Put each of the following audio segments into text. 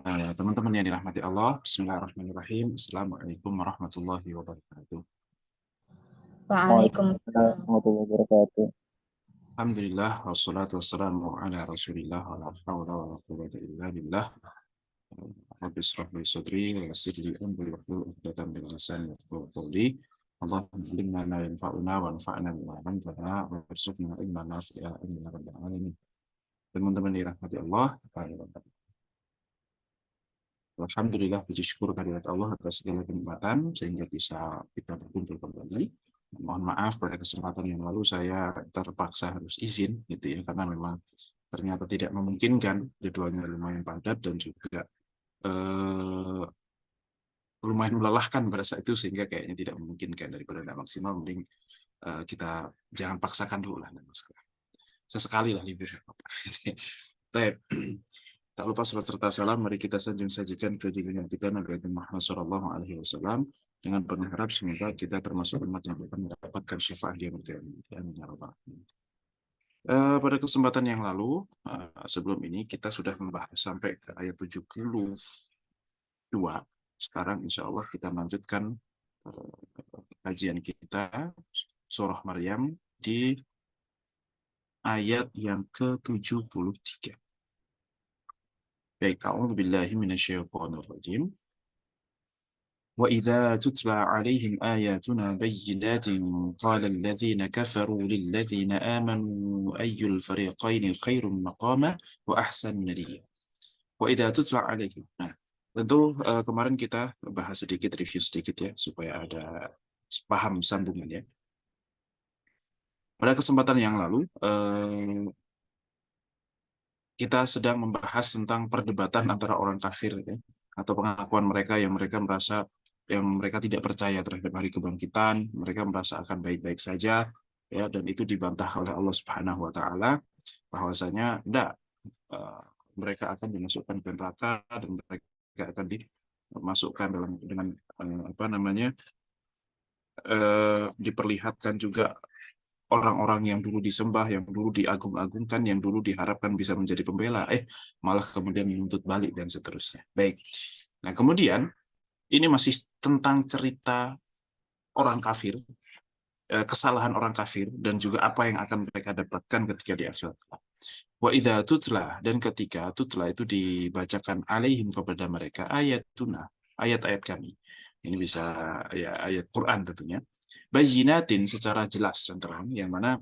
Teman-teman yang dirahmati Allah, Bismillahirrahmanirrahim. Assalamualaikum warahmatullahi wabarakatuh. Waalaikumsalam Waalaikumsalam. warahmatullahi wabarakatuh. Alhamdulillah, wassalatu wassalamu ala rasulillah, wa la hawla wa la quwwata illa billah. Rabbi israh li sadri, wa yassir li amri, wahlul 'uqdatam min lisani yafqahu qawli. Allahumma allimna ma yanfa'una wa anfa'na bima 'allamtana warzuqna ilman nafi'a ya rabbal alamin. Teman-teman dirahmati Allah, alhamdulillah, puji syukur kehadirat Allah atas segala kenikmatan sehingga bisa kita berkumpul kembali. Mohon maaf pada kesempatan yang lalu saya terpaksa harus izin gitu ya, karena memang ternyata tidak memungkinkan, jadwalnya lumayan padat dan juga lumayan melelahkan pada saat itu sehingga kayaknya tidak memungkinkan. Daripada tidak maksimal, mending kita jangan paksakan dulu lah, sesekali lah libur. Baik. Tak lupa salat serta salam mari kita sajikan ke junjungan kita Nabi Muhammad SAW dengan penuh harap semoga kita termasuk umat yang akan mendapatkan syafaat dia ya Rabbal alamin. Pada kesempatan yang lalu, sebelum ini kita sudah membahas sampai ke ayat 72. Sekarang insya Allah kita melanjutkan kajian kita surah Maryam di ayat yang ke-73. Baik, a'udzu billahi minasyaitonir rajim. Wa idza tutla 'alaihim ayatuna bayyinatin qala alladziina kafaru lil ladziina aamanu ayyul fariqaini khairum maqama wa ahsanu nadiya. Wa idza tutla 'alaihim. Nah, tentu kemarin kita bahas sedikit, review sedikit ya supaya ada paham sambungannya. Pada kesempatan yang lalu kita sedang membahas tentang perdebatan antara orang kafir ya, atau pengakuan mereka yang mereka merasa mereka tidak percaya terhadap hari kebangkitan, mereka merasa akan baik-baik saja ya, dan itu dibantah oleh Allah Subhanahu wa taala bahwasanya enggak, mereka akan dimasukkan ke neraka dan mereka akan dimasukkan dengan diperlihatkan juga orang-orang yang dulu disembah, yang dulu diagung-agungkan, yang dulu diharapkan bisa menjadi pembela, malah kemudian menuntut balik dan seterusnya. Baik. Nah, kemudian ini masih tentang cerita orang kafir, kesalahan orang kafir dan juga apa yang akan mereka dapatkan ketika di akhirat. Wa idza tutla, dan ketika tutla itu dibacakan alaihim kepada mereka ayatuna, ayat-ayat kami. Ini bisa ya ayat Quran tentunya. Bayyinatin, secara jelas dan terang, yang mana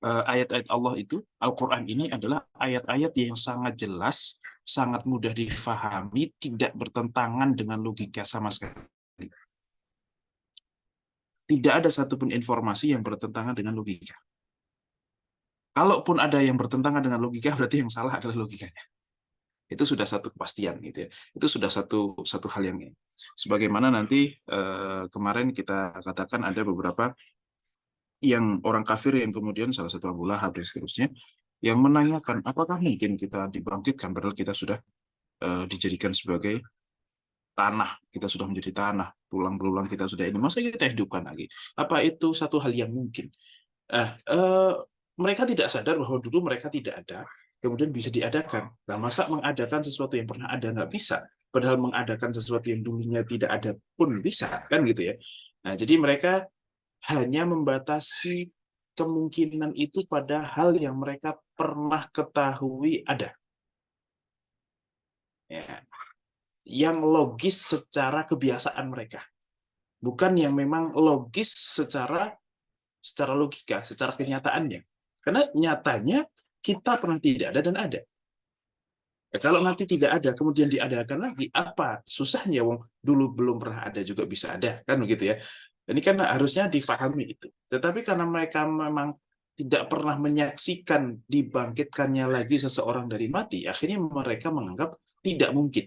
ayat-ayat Allah itu, Al-Quran ini adalah ayat-ayat yang sangat jelas, sangat mudah difahami, tidak bertentangan dengan logika sama sekali. Tidak ada satupun informasi yang bertentangan dengan logika. Kalaupun ada yang bertentangan dengan logika, berarti yang salah adalah logikanya. Itu sudah satu kepastian gitu ya. Itu sudah satu hal yang ini. Sebagaimana nanti kemarin kita katakan ada beberapa yang orang kafir yang kemudian salah satu Abu Lahab dan seterusnya yang menanyakan apakah mungkin kita dibangkitkan padahal kita sudah dijadikan sebagai tanah, kita sudah menjadi tanah, tulang belulang kita sudah ini, masa kita hidupkan lagi? Apa itu satu hal yang mungkin? Mereka tidak sadar bahwa dulu mereka tidak ada, kemudian bisa diadakan. Nah, masa mengadakan sesuatu yang pernah ada nggak bisa? Padahal mengadakan sesuatu yang dulunya tidak ada pun bisa, kan gitu ya. Nah, jadi mereka hanya membatasi kemungkinan itu pada hal yang mereka pernah ketahui ada. Ya. Yang logis secara kebiasaan mereka. Bukan yang memang logis secara logika, secara kenyataannya. Karena nyatanya kita pernah tidak ada dan ada. Ya, kalau nanti tidak ada, kemudian diadakan lagi, apa susahnya? Wong dulu belum pernah ada juga bisa ada, kan begitu ya. Ini kan harusnya difahami itu. Tetapi karena mereka memang tidak pernah menyaksikan dibangkitkannya lagi seseorang dari mati, akhirnya mereka menganggap tidak mungkin.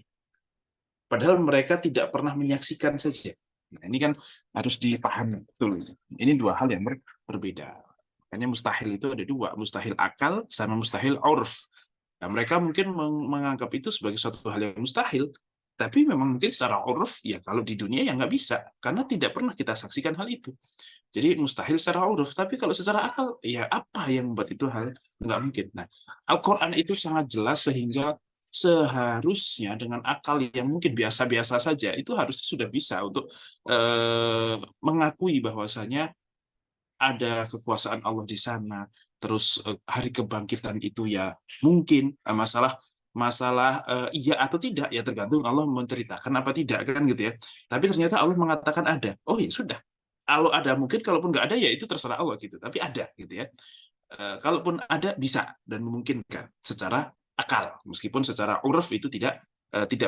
Padahal mereka tidak pernah menyaksikan saja. Nah, ini kan harus dipahami betul. Ini dua hal yang berbeda. Makanya mustahil itu ada dua, mustahil akal sama mustahil urf. Nah, mereka mungkin menganggap itu sebagai suatu hal yang mustahil, tapi memang mungkin secara urf, ya kalau di dunia ya nggak bisa, karena tidak pernah kita saksikan hal itu. Jadi mustahil secara urf, tapi kalau secara akal, ya apa yang membuat itu hal nggak mungkin. Nah, Al-Quran itu sangat jelas sehingga seharusnya dengan akal yang mungkin biasa-biasa saja itu harusnya sudah bisa untuk mengakui bahwasanya ada kekuasaan Allah di sana. Terus hari kebangkitan itu ya mungkin masalah masalah iya atau tidak ya tergantung Allah menceritakan apa tidak kan gitu ya. Tapi ternyata Allah mengatakan ada. Oh ya sudah. Kalau ada mungkin, kalaupun nggak ada ya itu terserah Allah gitu. Tapi ada gitu ya. Kalaupun ada bisa dan memungkinkan secara akal, meskipun secara uruf itu tidak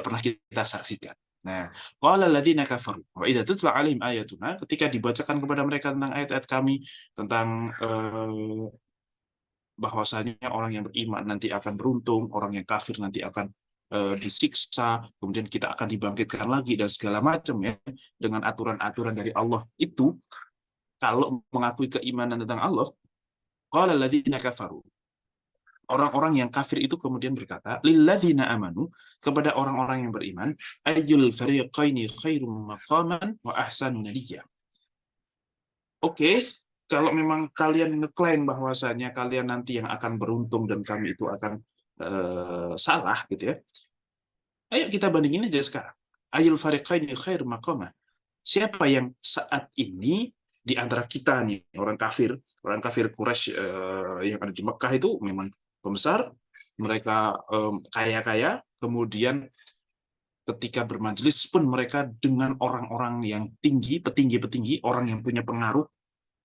pernah kita saksikan. Nah, qala alladziina kafaru wa idza tutla 'alaihim ayatuna, ketika dibacakan kepada mereka tentang ayat-ayat kami, tentang bahwasanya orang yang beriman nanti akan beruntung, orang yang kafir nanti akan disiksa, kemudian kita akan dibangkitkan lagi dan segala macam ya, dengan aturan-aturan dari Allah itu. Kalau mengakui keimanan tentang Allah, qala alladziina kafaru, orang-orang yang kafir itu kemudian berkata, lilladzina amanu, kepada orang-orang yang beriman, ayyul fariqaini khairum maqaman wa ahsanu nadiya. Oke, kalau memang kalian ngeklaim bahwasanya kalian nanti yang akan beruntung dan kami itu akan salah gitu ya. Ayo kita bandingin aja sekarang. Ayyul fariqaini khairum maqaman. Siapa yang saat ini di antara kita nih, orang kafir Quraisy yang ada di Mekah itu memang pembesar, mereka kaya-kaya, kemudian ketika bermajelis pun mereka dengan orang-orang yang tinggi, petinggi-petinggi, orang yang punya pengaruh,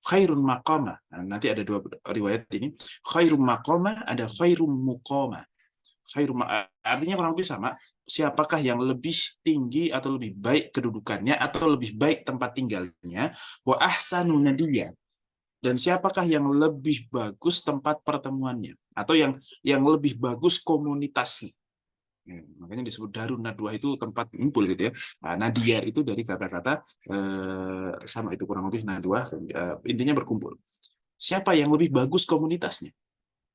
khairun maqama. Nah, nanti ada dua riwayat ini, khairun maqama, ada khairun muqama. Artinya kurang lebih sama, siapakah yang lebih tinggi atau lebih baik kedudukannya atau lebih baik tempat tinggalnya, wa ahsanu nadiya, dan siapakah yang lebih bagus tempat pertemuannya atau yang lebih bagus komunitasnya. Makanya disebut Darun Nadwah, itu tempat ngumpul gitu ya. Nah, Nadia itu dari kata-kata sama, itu kurang lebih Nadwah, intinya berkumpul. Siapa yang lebih bagus komunitasnya?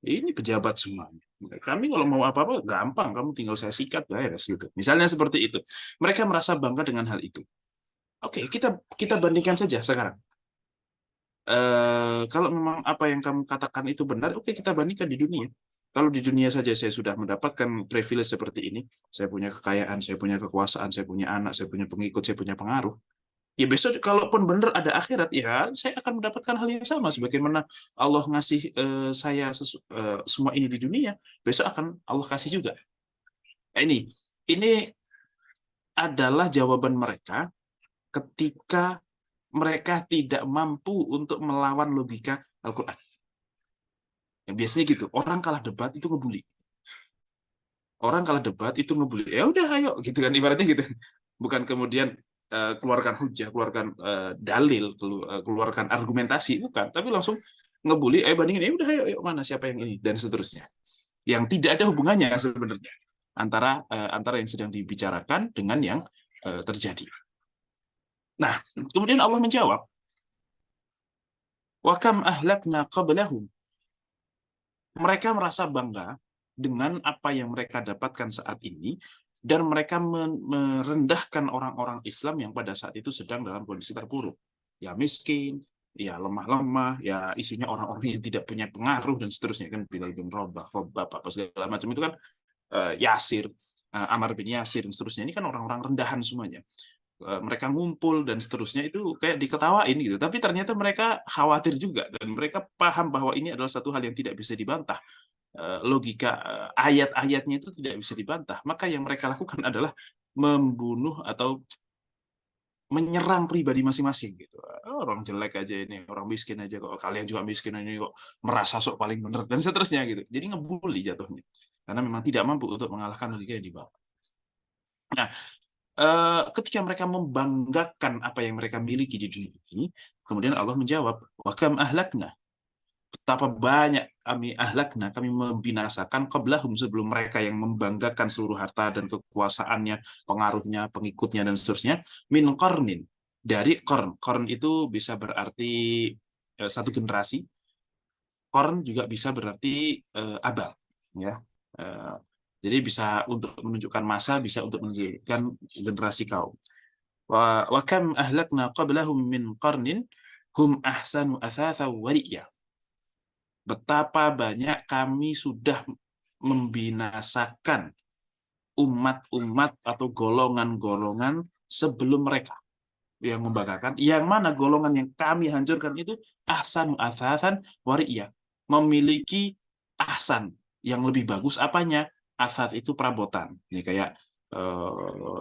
Ini pejabat semuanya. Kami kalau mau apa-apa gampang, kamu tinggal saya sikat beres gitu. Misalnya seperti itu. Mereka merasa bangga dengan hal itu. Oke, kita kita bandingkan saja sekarang. Kalau memang apa yang kamu katakan itu benar, oke kita bandingkan di dunia. Kalau di dunia saja saya sudah mendapatkan privilege seperti ini, saya punya kekayaan, saya punya kekuasaan, saya punya anak, saya punya pengikut, saya punya pengaruh. Ya besok kalaupun benar ada akhirat, ya saya akan mendapatkan hal yang sama sebagaimana Allah ngasih saya semua ini di dunia, besok akan Allah kasih juga. Nah, ini adalah jawaban mereka ketika mereka tidak mampu untuk melawan logika Al-Quran. Ya, biasanya gitu, orang kalah debat itu ngebully. Orang kalah debat itu ngebully. Ya udah, ayo gitu kan, ibaratnya gitu. Bukan kemudian keluarkan hujah, keluarkan dalil, keluarkan argumentasi, bukan. Tapi langsung ngebully, bandingin, ya udah, ayo mana siapa yang ini dan seterusnya. Yang tidak ada hubungannya sebenarnya antara yang sedang dibicarakan dengan yang terjadi. Nah, kemudian Allah menjawab, wa kam ahlakna qablahum. Mereka merasa bangga dengan apa yang mereka dapatkan saat ini, dan mereka merendahkan orang-orang Islam yang pada saat itu sedang dalam kondisi terpuruk. Ya miskin, ya lemah-lemah, ya isinya orang-orang yang tidak punya pengaruh dan seterusnya kan, Bilal bin Rabah, Khobab, apa segala macam itu kan, Yasir, Ammar bin Yasir dan seterusnya, ini kan orang-orang rendahan semuanya. Mereka ngumpul dan seterusnya itu kayak diketawain gitu, tapi ternyata mereka khawatir juga dan mereka paham bahwa ini adalah satu hal yang tidak bisa dibantah. Logika ayat-ayatnya itu tidak bisa dibantah, maka yang mereka lakukan adalah membunuh atau menyerang pribadi masing-masing gitu. Orang jelek aja ini, orang miskin aja kok, kalian juga miskin ini kok, merasa sok paling benar dan seterusnya gitu. Jadi ngebully jatuhnya karena memang tidak mampu untuk mengalahkan logika yang dibawa. Nah, ketika mereka membanggakan apa yang mereka miliki di dunia ini, kemudian Allah menjawab, wa kam ahlakna, betapa banyak kami ahlakna, kami membinasakan qablahum, sebelum mereka, yang membanggakan seluruh harta dan kekuasaannya, pengaruhnya, pengikutnya dan seterusnya, min qarnin, dari qarn. Qarn itu bisa berarti satu generasi. Qarn juga bisa berarti abad, ya. Uh, jadi bisa untuk menunjukkan masa, bisa untuk menunjukkan generasi kaum. Wa kam ahlakna qablahum min qarnin hum ahsanu athatha wa ri'ya. Betapa banyak kami sudah membinasakan umat-umat atau golongan-golongan sebelum mereka yang membanggakan, yang mana golongan yang kami hancurkan itu ahsanu athathan wariyah, memiliki ahsan yang lebih bagus apanya? Athad itu perabotan. Ini kayak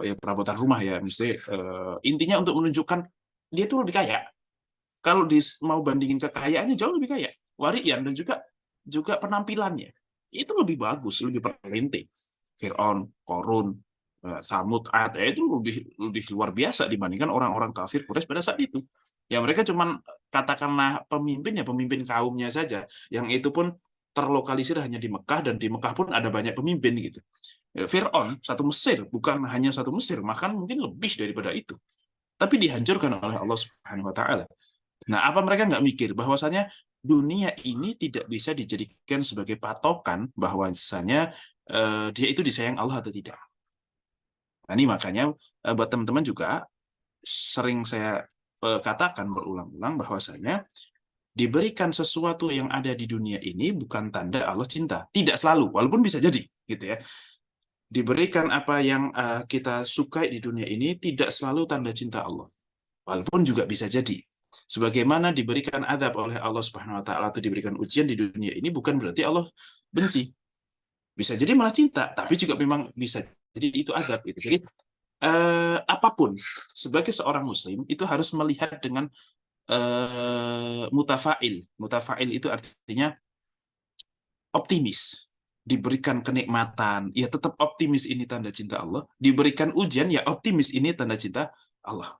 ya perabotan rumah ya, misalnya intinya untuk menunjukkan dia itu lebih kaya. Kalau mau bandingin kekayaannya jauh lebih kaya. Warian dan juga juga penampilannya itu lebih bagus, lebih berlinting. Fir'aun, Korun, Samud, Ad, itu lebih luar biasa dibandingkan orang-orang kafir Quraisy pada saat itu. Ya mereka cuman katakanlah pemimpin ya pemimpin kaumnya saja, yang itu pun terlokalisir hanya di Mekah, dan di Mekah pun ada banyak pemimpin gitu. Fir'aun satu Mesir, bukan hanya satu Mesir, bahkan mungkin lebih daripada itu. Tapi dihancurkan oleh Allah Subhanahu wa taala. Nah, apa mereka nggak mikir bahwasanya dunia ini tidak bisa dijadikan sebagai patokan bahwasanya dia itu disayang Allah atau tidak. Nah, ini makanya buat teman-teman juga sering saya katakan berulang-ulang bahwasanya diberikan sesuatu yang ada di dunia ini bukan tanda Allah cinta. Tidak selalu, walaupun bisa jadi, gitu ya. Diberikan apa yang kita sukai di dunia ini tidak selalu tanda cinta Allah. Walaupun juga bisa jadi. Sebagaimana diberikan adab oleh Allah Subhanahu wa taala atau diberikan ujian di dunia ini bukan berarti Allah benci. Bisa jadi malah cinta, tapi juga memang bisa jadi itu adab gitu. Jadi apapun sebagai seorang muslim itu harus melihat dengan mutafail. Mutafail itu artinya optimis. Diberikan kenikmatan, ya tetap optimis, ini tanda cinta Allah. Diberikan ujian, ya optimis, ini tanda cinta Allah.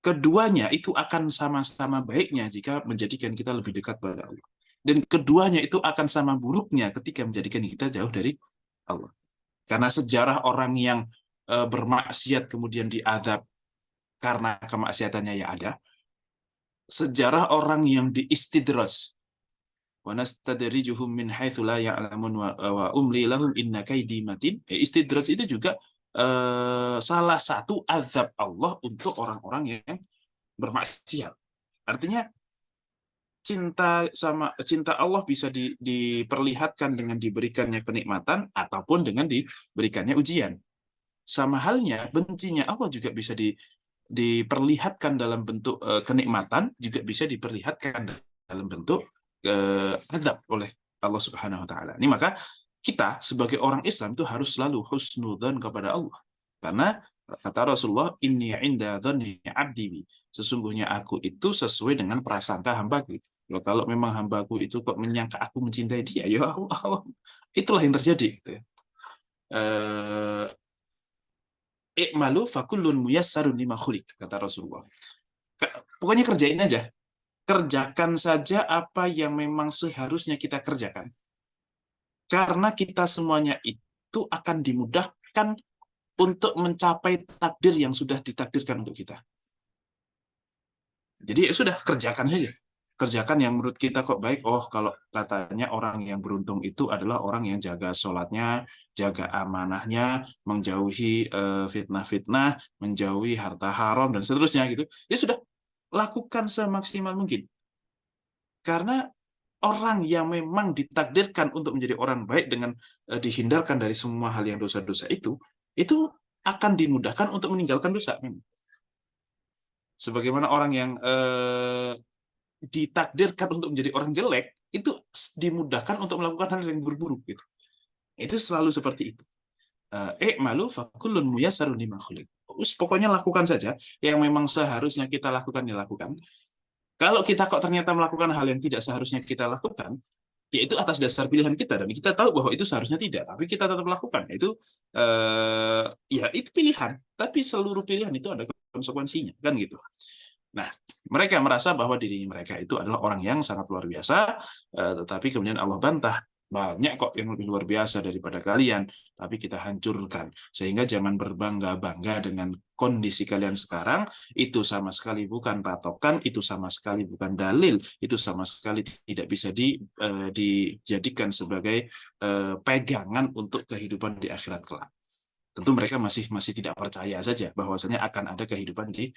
Keduanya itu akan sama-sama baiknya jika menjadikan kita lebih dekat pada Allah. Dan keduanya itu akan sama buruknya ketika menjadikan kita jauh dari Allah. Karena sejarah orang yang bermaksiat kemudian diazab karena kemaksiatannya ya ada. Sejarah orang yang diistidraj. Wa nastadrijuhum min haitsu la ya'lamun wa umli lahum inna kaidi matin. Istidraj itu juga salah satu azab Allah untuk orang-orang yang bermaksiat. Artinya cinta Allah bisa diperlihatkan dengan diberikannya kenikmatan ataupun dengan diberikannya ujian. Sama halnya bencinya Allah juga bisa diperlihatkan dalam bentuk kenikmatan, juga bisa diperlihatkan dalam bentuk adab oleh Allah Subhanahu wa taala. Ini maka kita sebagai orang Islam itu harus selalu husnudzan kepada Allah. Karena kata Rasulullah, inni inda dzanni abdi, sesungguhnya aku itu sesuai dengan prasangka hambaku. Loh, kalau memang hambaku itu kok menyangka aku mencintai dia, ya Allah, itulah yang terjadi gitu ya. I'malu fakullun muyassarun lima khuliq, kata Rasulullah. Pokoknya kerjain aja. Kerjakan saja apa yang memang seharusnya kita kerjakan. Karena kita semuanya itu akan dimudahkan untuk mencapai takdir yang sudah ditakdirkan untuk kita. Jadi ya sudah, kerjakan saja. Kerjakan yang menurut kita kok baik. Oh, kalau katanya orang yang beruntung itu adalah orang yang jaga sholatnya, jaga amanahnya, menjauhi fitnah-fitnah, menjauhi harta haram, dan seterusnya gitu. Ya sudah, lakukan semaksimal mungkin. Karena orang yang memang ditakdirkan untuk menjadi orang baik dengan dihindarkan dari semua hal yang dosa-dosa itu akan dimudahkan untuk meninggalkan dosa. Sebagaimana orang yang ditakdirkan untuk menjadi orang jelek, itu dimudahkan untuk melakukan hal yang buruk-buruk gitu. Itu selalu seperti itu. Malu fakullun muyassarun lima khuliq. Pokoknya lakukan saja yang memang seharusnya kita lakukan, dilakukan. Kalau kita kok ternyata melakukan hal yang tidak seharusnya kita lakukan, ya itu atas dasar pilihan kita, dan kita tahu bahwa itu seharusnya tidak, tapi kita tetap lakukan. Itu ya itu pilihan, tapi seluruh pilihan itu ada konsekuensinya, kan gitu. Nah, mereka merasa bahwa diri mereka itu adalah orang yang sangat luar biasa, tetapi kemudian Allah bantah. Banyak kok yang lebih luar biasa daripada kalian, tapi kita hancurkan. Sehingga jangan berbangga-bangga dengan kondisi kalian sekarang. Itu sama sekali bukan patokan, itu sama sekali bukan dalil, itu sama sekali tidak bisa dijadikan sebagai pegangan untuk kehidupan di akhirat kelak. Tentu mereka masih tidak percaya saja bahwasanya akan ada kehidupan di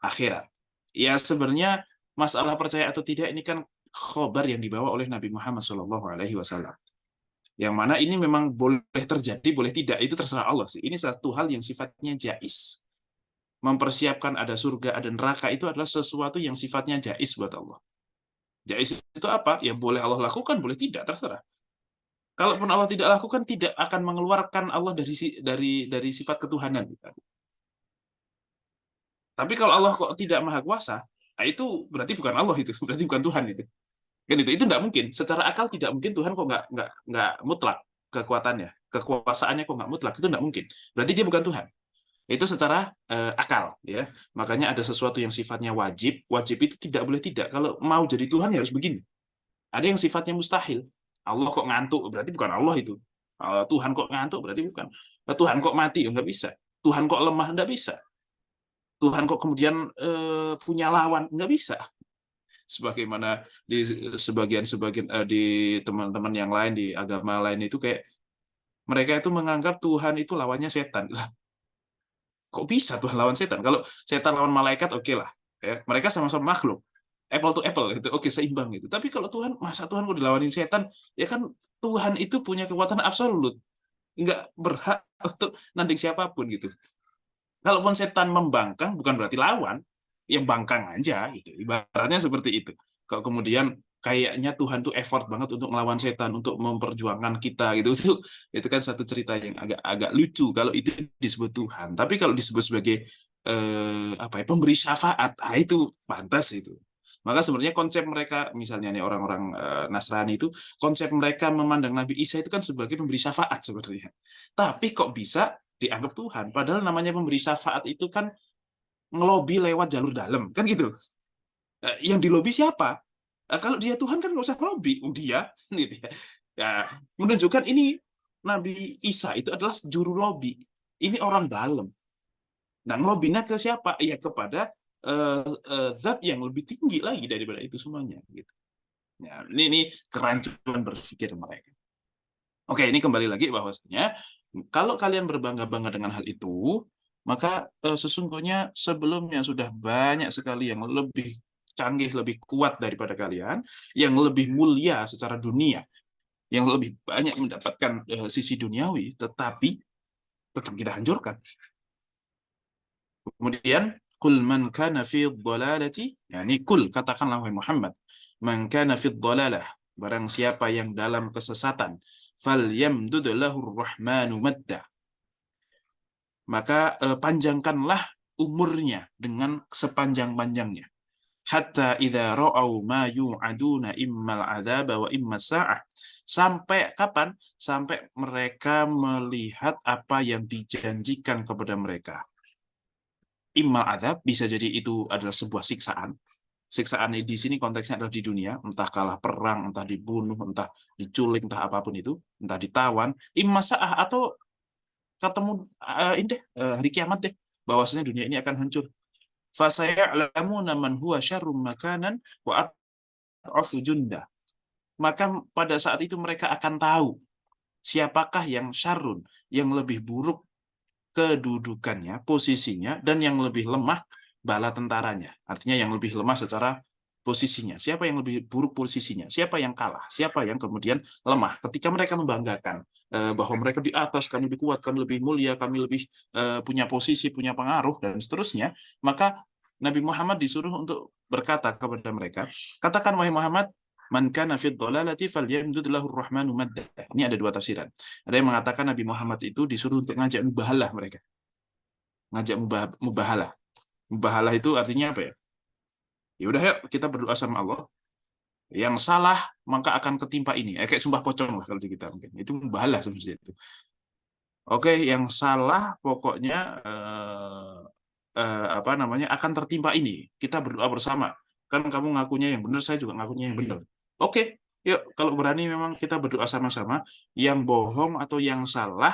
akhirat. Ya sebenarnya masalah percaya atau tidak ini kan khobar yang dibawa oleh Nabi Muhammad SAW. Yang mana ini memang boleh terjadi, boleh tidak, itu terserah Allah sih. Ini satu hal yang sifatnya jais. Mempersiapkan ada surga, ada neraka itu adalah sesuatu yang sifatnya jais buat Allah. Jais itu apa? Ya boleh Allah lakukan, boleh tidak, terserah. Kalaupun Allah tidak lakukan, tidak akan mengeluarkan Allah dari sifat ketuhanan. Tapi kalau Allah kok tidak maha kuasa, nah itu berarti bukan Allah itu, berarti bukan Tuhan itu. Kan itu tidak mungkin. Secara akal tidak mungkin Tuhan kok nggak mutlak kekuatannya, kekuasaannya kok nggak mutlak, itu nggak mungkin. Berarti dia bukan Tuhan. Itu secara akal, ya. Makanya ada sesuatu yang sifatnya wajib, wajib itu tidak boleh tidak. Kalau mau jadi Tuhan ya harus begini. Ada yang sifatnya mustahil. Allah kok ngantuk, berarti bukan Allah itu. Tuhan kok ngantuk, berarti bukan. Tuhan kok mati, nggak bisa. Tuhan kok lemah, nggak bisa. Tuhan kok kemudian punya lawan, nggak bisa. Sebagaimana di sebagian-sebagian di teman-teman yang lain di agama lain itu kayak mereka itu menganggap Tuhan itu lawannya setan. Lah, kok bisa Tuhan lawan setan? Kalau setan lawan malaikat, oke lah. Ya, mereka sama-sama makhluk. Apple to apple gitu. Oke, seimbang gitu. Tapi kalau Tuhan, masa Tuhan kok dilawanin setan? Ya kan Tuhan itu punya kekuatan absolut. Nggak berhak untuk nanding siapapun gitu. Kalaupun setan membangkang, bukan berarti lawan. Yang bangkang aja gitu. Ibaratnya seperti itu. Kalau kemudian kayaknya Tuhan tuh effort banget untuk melawan setan, untuk memperjuangkan kita gitu. Itu kan satu cerita yang agak lucu kalau itu disebut Tuhan. Tapi kalau disebut sebagai apa ya, pemberi syafaat, itu pantas itu. Maka sebenarnya konsep mereka, misalnya nih orang-orang Nasrani itu, konsep mereka memandang Nabi Isa itu kan sebagai pemberi syafaat sebenarnya. Tapi kok bisa dianggap Tuhan? Padahal namanya pemberi syafaat itu kan ngelobi lewat jalur dalam, kan gitu. Yang dilobi siapa? Kalau dia Tuhan kan nggak usah lobby, dia gitu ya. Ya, menunjukkan ini Nabi Isa itu adalah juru lobby. Ini orang dalam. Nah, ngelobinya ke siapa? Ya kepada zat yang lebih tinggi lagi daripada itu semuanya. Gitu. Ya, ini kerancuan berpikir mereka. Oke, ini kembali lagi bahwasanya kalau kalian berbangga-bangga dengan hal itu, maka sesungguhnya sebelumnya sudah banyak sekali yang lebih canggih, lebih kuat daripada kalian, yang lebih mulia secara dunia, yang lebih banyak mendapatkan sisi duniawi, tetapi tetap kita hancurkan. Kemudian kul man kana fi dhalalati, yakni kul katakanlah wahai Muhammad, man kana fi dhalalah, barang siapa yang dalam kesesatan, falyamdud lahu rahmanu madda, maka panjangkanlah umurnya dengan sepanjang-panjangnya. Hatta idza ra'au ma yu'aduna immal adzaba wa imma sa'ah. Sampai kapan? Sampai mereka melihat apa yang dijanjikan kepada mereka. Immal adzab bisa jadi itu adalah sebuah siksaan. Siksaan di sini konteksnya adalah di dunia, entah kalah perang, entah dibunuh, entah diculik, entah apapun itu, entah ditawan, imma sa'ah, atau ketemu ini deh, hari kiamat deh, bahwasanya dunia ini akan hancur. Fasaya'lamuna man huwa syarrum makanan wa at'afu junda. Maka pada saat itu mereka akan tahu siapakah yang syarrun, yang lebih buruk kedudukannya, posisinya, dan yang lebih lemah bala tentaranya. Artinya yang lebih lemah secara posisinya. Siapa yang lebih buruk posisinya? Siapa yang kalah? Siapa yang kemudian lemah? Ketika mereka membanggakan bahwa mereka di atas, kami lebih kuat, kami lebih mulia, kami lebih punya posisi, punya pengaruh, dan seterusnya, maka Nabi Muhammad disuruh untuk berkata kepada mereka, katakan wahai Muhammad, man kana fid dhalalati falyamdud lahu rahmanu madda. Ini ada dua tafsiran. Ada yang mengatakan Nabi Muhammad itu disuruh untuk ngajak mubahalah mereka. Ngajak mubahalah. Mubahalah itu artinya apa ya? Ya udah yuk kita berdoa sama Allah. Yang salah maka akan ketimpa ini. Kayak sumpah pocong lah kalau di kita mungkin. Itu mubahalah sebenarnya itu. Oke, yang salah pokoknya apa namanya akan tertimpa ini. Kita berdoa bersama. Kan kamu ngakunya yang benar, saya juga ngakunya yang benar. Oke, yuk kalau berani memang kita berdoa sama-sama. Yang bohong atau yang salah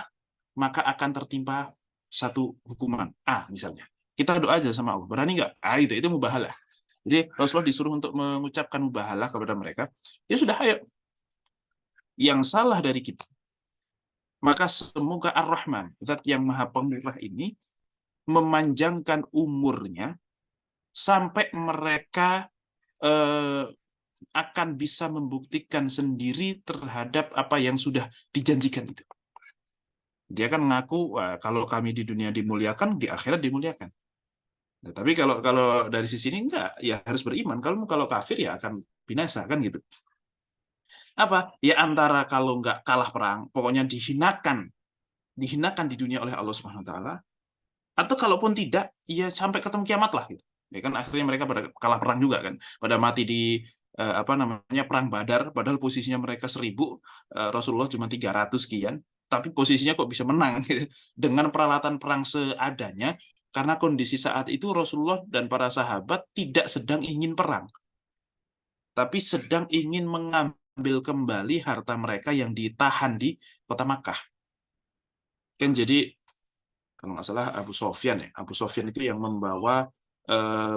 maka akan tertimpa satu hukuman A misalnya. Kita doa aja sama Allah. Berani nggak? Itu mubahalah. Jadi Rasulullah disuruh untuk mengucapkan mubahalah kepada mereka. Ya sudah, ayo. Yang salah dari kita, maka semoga Ar-Rahman, Zat yang Maha Pemurah ini, memanjangkan umurnya sampai mereka eh, akan bisa membuktikan sendiri terhadap apa yang sudah dijanjikan itu. Dia kan mengaku, wah, kalau kami di dunia dimuliakan, di akhirat dimuliakan. Nah, tapi kalau kalau dari sisi ini enggak, ya harus beriman. Kalau kafir ya akan binasa kan gitu. Apa? Ya antara kalau enggak kalah perang, pokoknya dihinakan di dunia oleh Allah Subhanahu wa taala, atau kalaupun tidak, ya sampai ketemu kiamat lah gitu. Ya kan akhirnya mereka pada kalah perang juga kan. Pada mati di apa namanya perang Badar, padahal posisinya mereka 1.000, Rasulullah cuma 300 sekian, tapi posisinya kok bisa menang gitu. Dengan peralatan perang seadanya, karena kondisi saat itu Rasulullah dan para sahabat tidak sedang ingin perang, tapi sedang ingin mengambil kembali harta mereka yang ditahan di kota Makkah. Kan jadi kalau nggak salah Abu Sofyan ya. Abu Sofyan itu yang membawa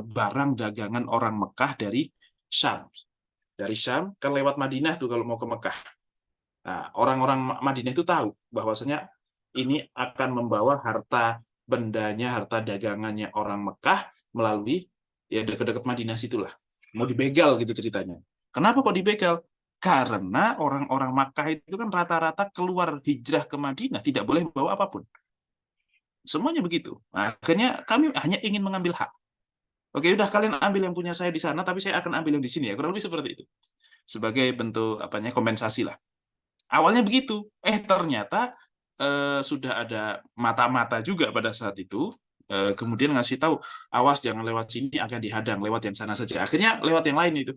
barang dagangan orang Mekah dari Syam. Dari Syam kan lewat Madinah tuh kalau mau ke Mekah. Nah, orang-orang Madinah itu tahu bahwasanya ini akan membawa harta bendanya, harta dagangannya orang Mekah melalui ya dekat-dekat Madinah situlah. Mau dibegal gitu ceritanya. Kenapa kok dibegal? Karena orang-orang Makkah itu kan rata-rata keluar hijrah ke Madinah tidak boleh bawa apapun. Semuanya begitu. Nah, akhirnya kami hanya ingin mengambil hak. Oke, udah kalian ambil yang punya saya di sana, tapi saya akan ambil yang di sini ya. Kurang lebih seperti itu. Sebagai bentuk apanya kompensasi lah. Awalnya begitu. Ternyata sudah ada mata-mata juga pada saat itu. Kemudian ngasih tahu, awas jangan lewat sini akan dihadang, lewat yang sana saja. Akhirnya lewat yang lain itu.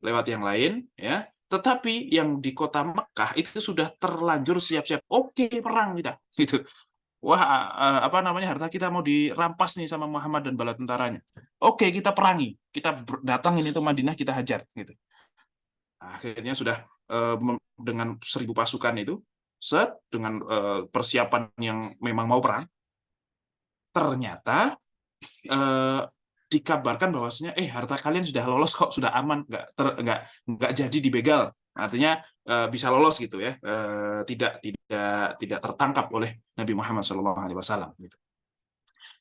Lewat yang lain, ya. Tetapi yang di kota Mekah itu sudah terlanjur siap-siap. Oke, perang kita. Gitu. Wah, apa namanya harta kita mau dirampas nih sama Muhammad dan bala tentaranya. Oke, kita perangi, kita datangin itu Madinah, kita hajar gitu. Akhirnya sudah dengan 1.000 pasukan itu, dengan persiapan yang memang mau perang, ternyata eh, dikabarkan bahwasanya harta kalian sudah lolos kok, sudah aman, nggak jadi dibegal. Artinya bisa lolos gitu ya, tidak tertangkap oleh Nabi Muhammad SAW gitu.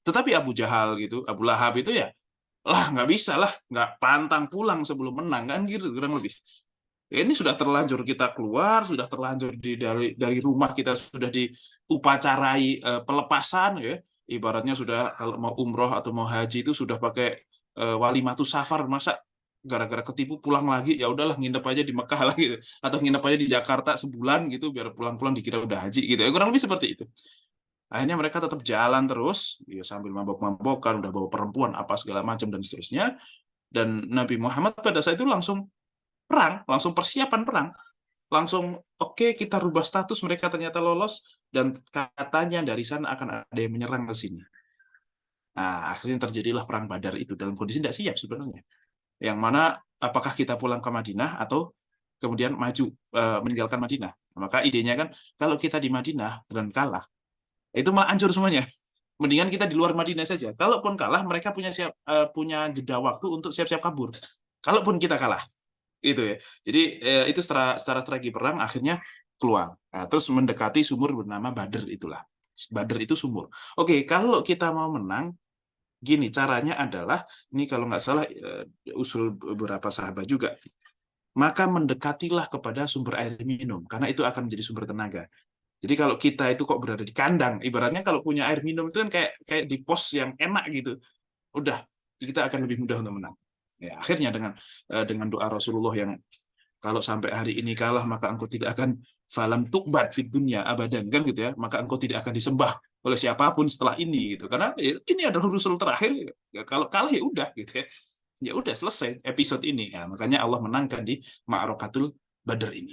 Tetapi Abu Jahal gitu, Abu Lahab itu ya lah nggak bisa lah, nggak pantang pulang sebelum menang kan gitu kurang lebih. Ini sudah terlanjur kita keluar, sudah terlanjur dari rumah kita sudah diupacarai pelepasan ya. Ibaratnya sudah kalau mau umroh atau mau haji itu sudah pakai walimatus safar, masa gara-gara ketipu pulang lagi ya udahlah nginep aja di Mekah lah gitu, atau nginep aja di Jakarta sebulan gitu biar pulang-pulang dikira udah haji gitu ya kurang lebih seperti itu. Akhirnya mereka tetap jalan terus ya sambil mabok-mabokan, udah bawa perempuan apa segala macam dan seterusnya. Dan Nabi Muhammad pada saat itu langsung perang, langsung persiapan perang, langsung oke, kita rubah status, mereka ternyata lolos dan katanya dari sana akan ada yang menyerang ke sini. Nah, akhirnya terjadilah perang Badar itu dalam kondisi tidak siap sebenarnya. Yang mana apakah kita pulang ke Madinah atau kemudian maju meninggalkan Madinah. Maka idenya kan kalau kita di Madinah dan kalah, itu malah hancur semuanya. Mendingan kita di luar Madinah saja. Kalaupun kalah, mereka punya jeda waktu untuk siap-siap kabur. Kalaupun kita kalah, itu ya. Jadi itu secara strategi perang akhirnya keluar. Nah, terus mendekati sumur bernama Badr itulah. Badr itu sumur. Oke, kalau kita mau menang, gini caranya adalah ini kalau nggak salah usul beberapa sahabat juga. Maka mendekatilah kepada sumber air minum karena itu akan menjadi sumber tenaga. Jadi kalau kita itu kok berada di kandang, ibaratnya kalau punya air minum itu kan kayak di pos yang enak gitu. Udah, kita akan lebih mudah untuk menang. Ya, akhirnya dengan doa Rasulullah yang kalau sampai hari ini kalah maka engkau tidak akan falam tukbad fid dunya abadan kan gitu ya, maka engkau tidak akan disembah oleh siapapun setelah ini gitu. Karena ini adalah Rasul terakhir. Ya, kalau kalah ya udah gitu ya. Ya udah selesai episode ini. Ya, makanya Allah menangkan di Ma'rakatul Badr ini.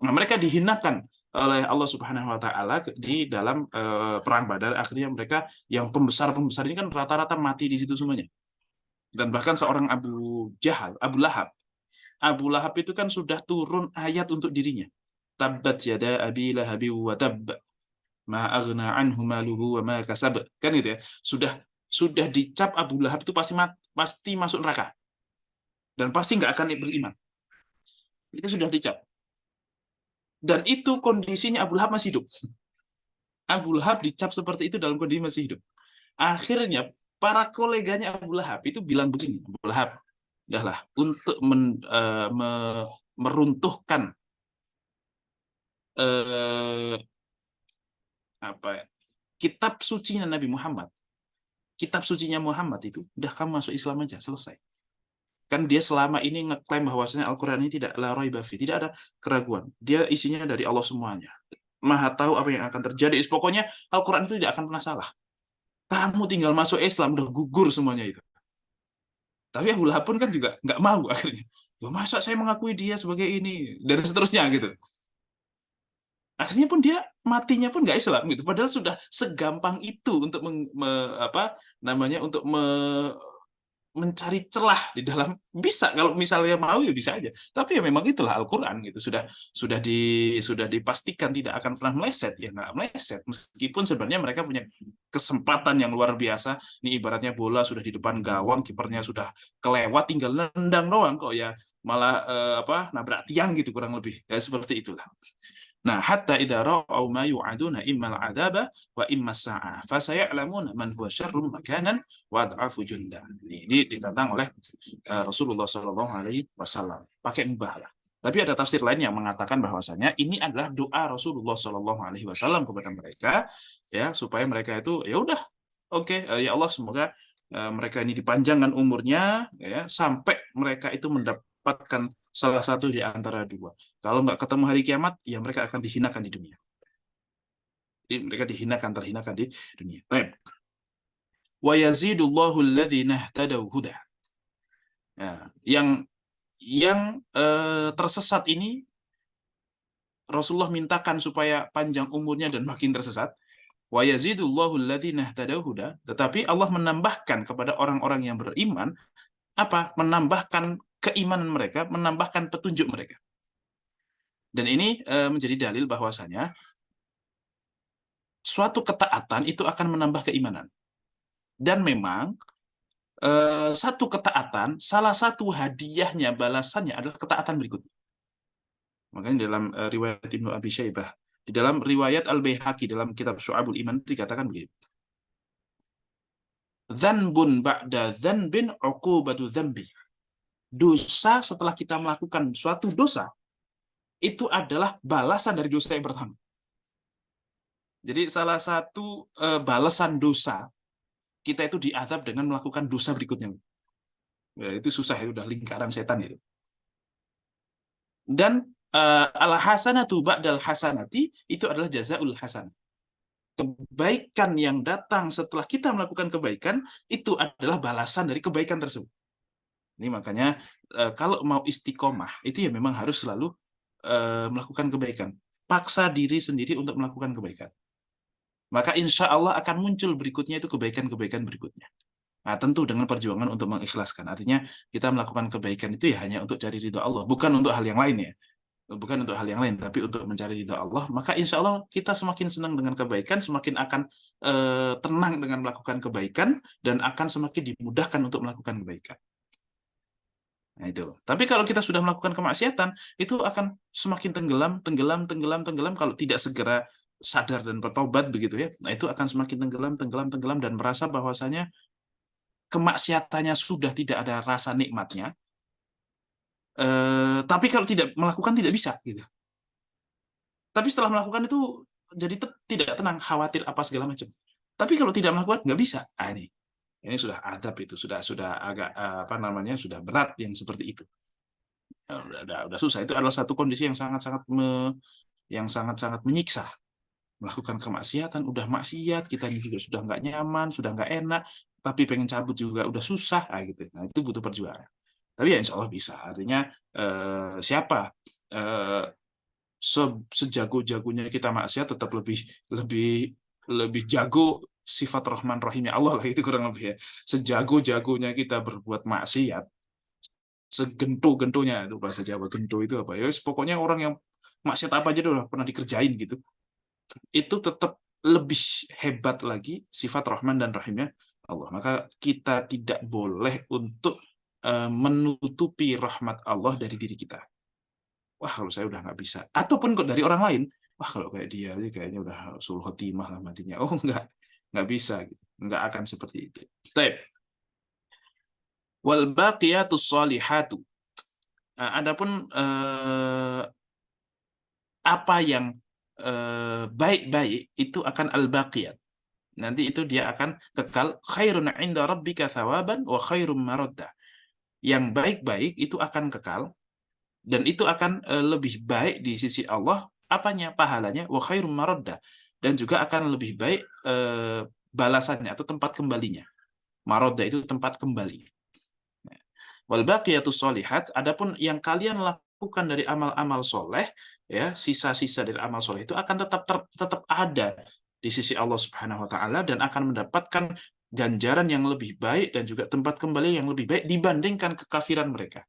Nah, mereka dihinakan oleh Allah Subhanahu wa taala di dalam perang Badar. Akhirnya mereka yang pembesar-pembesar ini kan rata-rata mati di situ semuanya. Dan bahkan seorang Abu Lahab. Abu Lahab itu kan sudah turun ayat untuk dirinya. Tabbat yada abi lahabi wa tabb ma aghna anhu maluhu wa ma kasab. Kan gitu ya. Sudah dicap Abu Lahab itu pasti masuk neraka dan pasti nggak akan beriman. Itu sudah dicap. Dan itu kondisinya Abu Lahab masih hidup. Abu Lahab dicap seperti itu dalam kondisi masih hidup. Akhirnya para koleganya Abu Lahab itu bilang begini, Abu Lahab, udahlah untuk meruntuhkan eh, apa ya, kitab suci Nabi Muhammad, kitab sucinya Muhammad itu, udah kamu masuk Islam aja, selesai. Kan dia selama ini ngeklaim bahwasanya Al-Quran ini tidak la raiba fi, tidak ada keraguan. Dia isinya dari Allah semuanya. Maha tahu apa yang akan terjadi. Pokoknya Al-Quran itu tidak akan pernah salah. Kamu tinggal masuk Islam, udah gugur semuanya itu. Tapi Abu Lahab pun kan juga nggak mau akhirnya. "Loh, masa saya mengakui dia sebagai ini?" Dan seterusnya gitu. Akhirnya pun dia matinya pun nggak Islam gitu. Padahal sudah segampang itu untuk apa namanya, untuk mencari celah di dalam, bisa kalau misalnya mau ya bisa aja, tapi ya memang itulah Al-Qur'an gitu, sudah dipastikan tidak akan pernah meleset, ya nggak meleset, meskipun sebenarnya mereka punya kesempatan yang luar biasa. Ini ibaratnya bola sudah di depan gawang, kipernya sudah kelewat, tinggal nendang doang kok ya malah apa, nabrak tiang gitu kurang lebih ya, seperti itulah. Nah, hatta idza ra'au ma yu'aduna imma al-'adzaba wa imma as-sa'ah fa sayalamuna man huwa syarrun makanan wa ad'afu junda. Ini ditantang oleh Rasulullah Shallallahu alaihi wasallam. Pakai mubah lah. Tapi ada tafsir lain yang mengatakan bahwasanya ini adalah doa Rasulullah Shallallahu alaihi wasallam kepada mereka, ya, supaya mereka itu ya udah, oke, ya Allah, semoga mereka ini dipanjangkan umurnya, ya, sampai mereka itu mendapatkan salah satu di antara dua. Kalau nggak ketemu hari kiamat, ya mereka akan dihinakan di dunia. Jadi mereka dihinakan, terhinakan di dunia. Baik. Wa yazidullahu alladhina ihtadaw huda. Ya, yang tersesat ini Rasulullah mintakan supaya panjang umurnya dan makin tersesat. Wa yazidullahu alladhina ihtadaw huda. Tetapi Allah menambahkan kepada orang-orang yang beriman apa? Menambahkan keimanan mereka, menambahkan petunjuk mereka. Dan ini menjadi dalil bahwasanya suatu ketaatan itu akan menambah keimanan. Dan memang satu ketaatan, salah satu hadiahnya, balasannya adalah ketaatan berikutnya. Makanya dalam riwayat Ibnu Abi Syaibah, di dalam riwayat Al-Baihaqi dalam kitab Syu'abul Iman dikatakan begitu. Dzanbun ba'da dzanbin uqubatu dzambi. Dosa setelah kita melakukan suatu dosa, itu adalah balasan dari dosa yang pertama. Jadi salah satu balasan dosa, kita itu diazab dengan melakukan dosa berikutnya. Ya, itu susah, ya, udah lingkaran setan itu. Dan al-hasanatu ba'dal hasanati itu adalah jazaul hasan. Kebaikan yang datang setelah kita melakukan kebaikan itu adalah balasan dari kebaikan tersebut. Ini makanya kalau mau istiqomah itu ya memang harus selalu melakukan kebaikan. Paksa diri sendiri untuk melakukan kebaikan. Maka insya Allah akan muncul berikutnya itu kebaikan-kebaikan berikutnya. Nah, tentu dengan perjuangan untuk mengikhlaskan. Artinya kita melakukan kebaikan itu ya hanya untuk cari ridho Allah, bukan untuk hal yang lain ya. Bukan untuk hal yang lain, tapi untuk mencari ridha Allah. Maka insya Allah kita semakin senang dengan kebaikan, semakin akan tenang dengan melakukan kebaikan, dan akan semakin dimudahkan untuk melakukan kebaikan. Nah itu. Tapi kalau kita sudah melakukan kemaksiatan, itu akan semakin tenggelam, tenggelam, tenggelam, tenggelam kalau tidak segera sadar dan bertobat begitu ya. Nah itu akan semakin tenggelam, tenggelam, tenggelam, dan merasa bahwasanya kemaksiatannya sudah tidak ada rasa nikmatnya. Tapi kalau tidak melakukan tidak bisa gitu. Tapi setelah melakukan itu jadi tidak tenang, khawatir apa segala macam. Tapi kalau tidak melakukan nggak bisa. Ah, ini sudah adab, itu sudah agak apa namanya, sudah berat yang seperti itu. Ya, udah susah. Itu adalah satu kondisi yang sangat-sangat menyiksa. Melakukan kemaksiatan, udah maksiat, kita juga sudah nggak nyaman, sudah nggak enak, tapi pengen cabut juga udah susah, gitu. Nah itu butuh perjuangan. Tapi ya insya Allah bisa. Artinya siapa sejago-jagonya kita maksiat, tetap lebih lebih lebih jago sifat Rahman Rahimnya Allah lah, itu kurang lebih ya. Sejago-jagonya kita berbuat maksiat, segento-gentonya, itu bahasa Jawa, gento itu apa ya, pokoknya orang yang maksiat apa aja udah pernah dikerjain gitu, itu tetap lebih hebat lagi sifat Rahman dan Rahimnya Allah. Maka kita tidak boleh untuk menutupi rahmat Allah dari diri kita. Wah kalau saya udah nggak bisa, ataupun kok dari orang lain, wah kalau kayak dia aja kayaknya udah sul khotimah lah matinya. Nggak bisa gitu. Nggak akan seperti itu. Baik. Wal baqiyatus shalihatu. Adapun apa yang baik-baik itu akan al-baqiyat. Nanti itu dia akan kekal, khairun 'inda rabbika thawaban wa khairum maradda. Yang baik-baik itu akan kekal dan itu akan lebih baik di sisi Allah, apanya, pahalanya, wa khairum maradda, dan juga akan lebih baik balasannya atau tempat kembalinya. Maradda itu tempat kembali. Wal baqiyatus sholihat, adapun yang kalian lakukan dari amal-amal soleh, ya, sisa-sisa dari amal soleh itu akan tetap ada di sisi Allah Subhanahu wa taala dan akan mendapatkan ganjaran yang lebih baik dan juga tempat kembali yang lebih baik dibandingkan kekafiran mereka.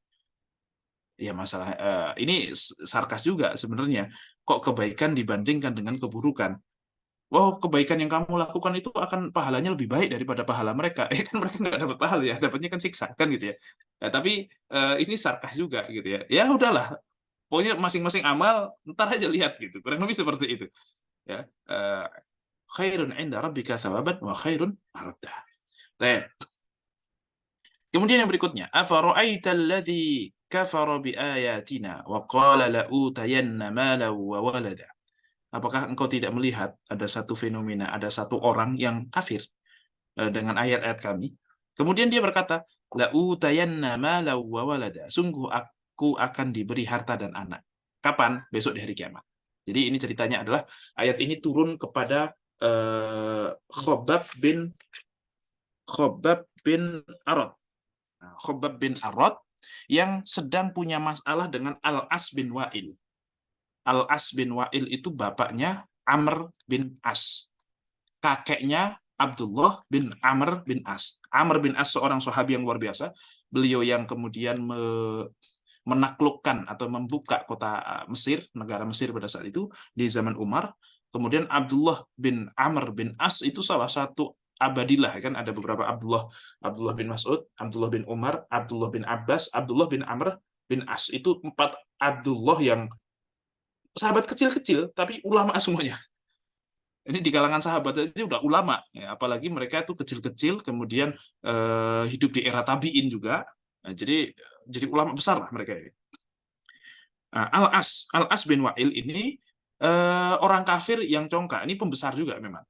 Ya, masalah ini sarkas juga sebenarnya. Kok kebaikan dibandingkan dengan keburukan? Wow, kebaikan yang kamu lakukan itu akan pahalanya lebih baik daripada pahala mereka. Kan mereka nggak dapat pahala ya, dapatnya kan siksa kan gitu ya. Tapi ini sarkas juga gitu ya. Ya udahlah, pokoknya masing-masing amal ntar aja lihat gitu. Kurang lebih seperti itu. Ya, khairun 'inda rabbika thawaban wa khairun maradda. Baik. Kemudian yang berikutnya, afara'aita alladzi kafara biayatina wa qala la'utayanna malan wa walada. Apakah engkau tidak melihat ada satu fenomena, ada satu orang yang kafir dengan ayat-ayat kami? Kemudian dia berkata, la'utayanna malan wa walada. Sungguh aku akan diberi harta dan anak. Kapan? Besok di hari kiamat. Jadi ini ceritanya adalah ayat ini turun kepada Khabbab bin Arad. Khabbab bin Arad yang sedang punya masalah dengan Al-As bin Wa'il. Al-As bin Wa'il itu bapaknya Amr bin As. Kakeknya Abdullah bin Amr bin As. Amr bin As seorang sahabi yang luar biasa. Beliau yang kemudian menaklukkan atau membuka kota Mesir, negara Mesir pada saat itu di zaman Umar. Kemudian Abdullah bin Amr bin As itu salah satu Abadillah, kan ada beberapa Abdullah, Abdullah bin Mas'ud, Abdullah bin Umar, Abdullah bin Abbas, Abdullah bin Amr bin As. Itu 4 Abdullah yang sahabat kecil-kecil tapi ulama semuanya. Ini di kalangan sahabat aja udah ulama ya, apalagi mereka itu kecil-kecil kemudian hidup di era tabiin juga. Nah, jadi ulama besar lah mereka ini. Nah, Al-As bin Wa'il ini orang kafir yang congkak. Ini pembesar juga memang.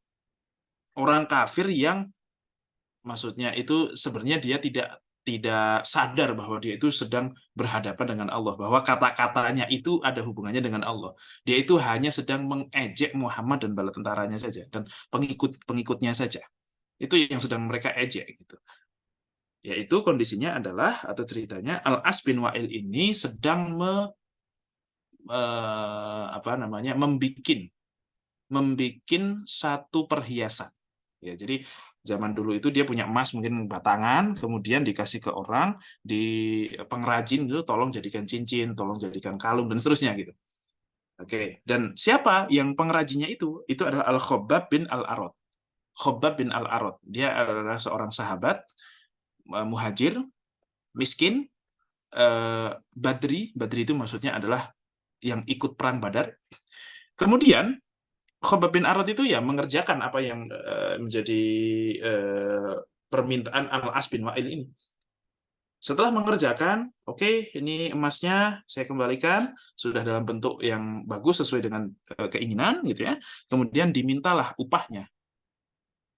Orang kafir yang maksudnya itu sebenarnya dia tidak sadar bahwa dia itu sedang berhadapan dengan Allah, bahwa kata-katanya itu ada hubungannya dengan Allah. Dia itu hanya sedang mengejek Muhammad dan bala tentaranya saja dan pengikut-pengikutnya saja. Itu yang sedang mereka ejek gitu. Yaitu kondisinya adalah atau ceritanya Al-As bin Wa'il ini sedang membikin satu perhiasan. Ya, jadi zaman dulu itu dia punya emas mungkin batangan, kemudian dikasih ke orang, di pengrajin itu tolong jadikan cincin, tolong jadikan kalung dan seterusnya gitu. Oke, dan siapa yang pengrajinnya itu? Itu adalah Al-Khabbab bin Al-Arad. Khabbab bin Al-Arad. Dia adalah seorang sahabat muhajir, miskin, Badri. Badri itu maksudnya adalah yang ikut perang Badar. Kemudian Khabbab bin Arad itu ya mengerjakan apa yang menjadi permintaan Al-As bin Wa'il ini. Setelah mengerjakan, oke, ini emasnya saya kembalikan, sudah dalam bentuk yang bagus sesuai dengan keinginan gitu ya. Kemudian dimintalah upahnya.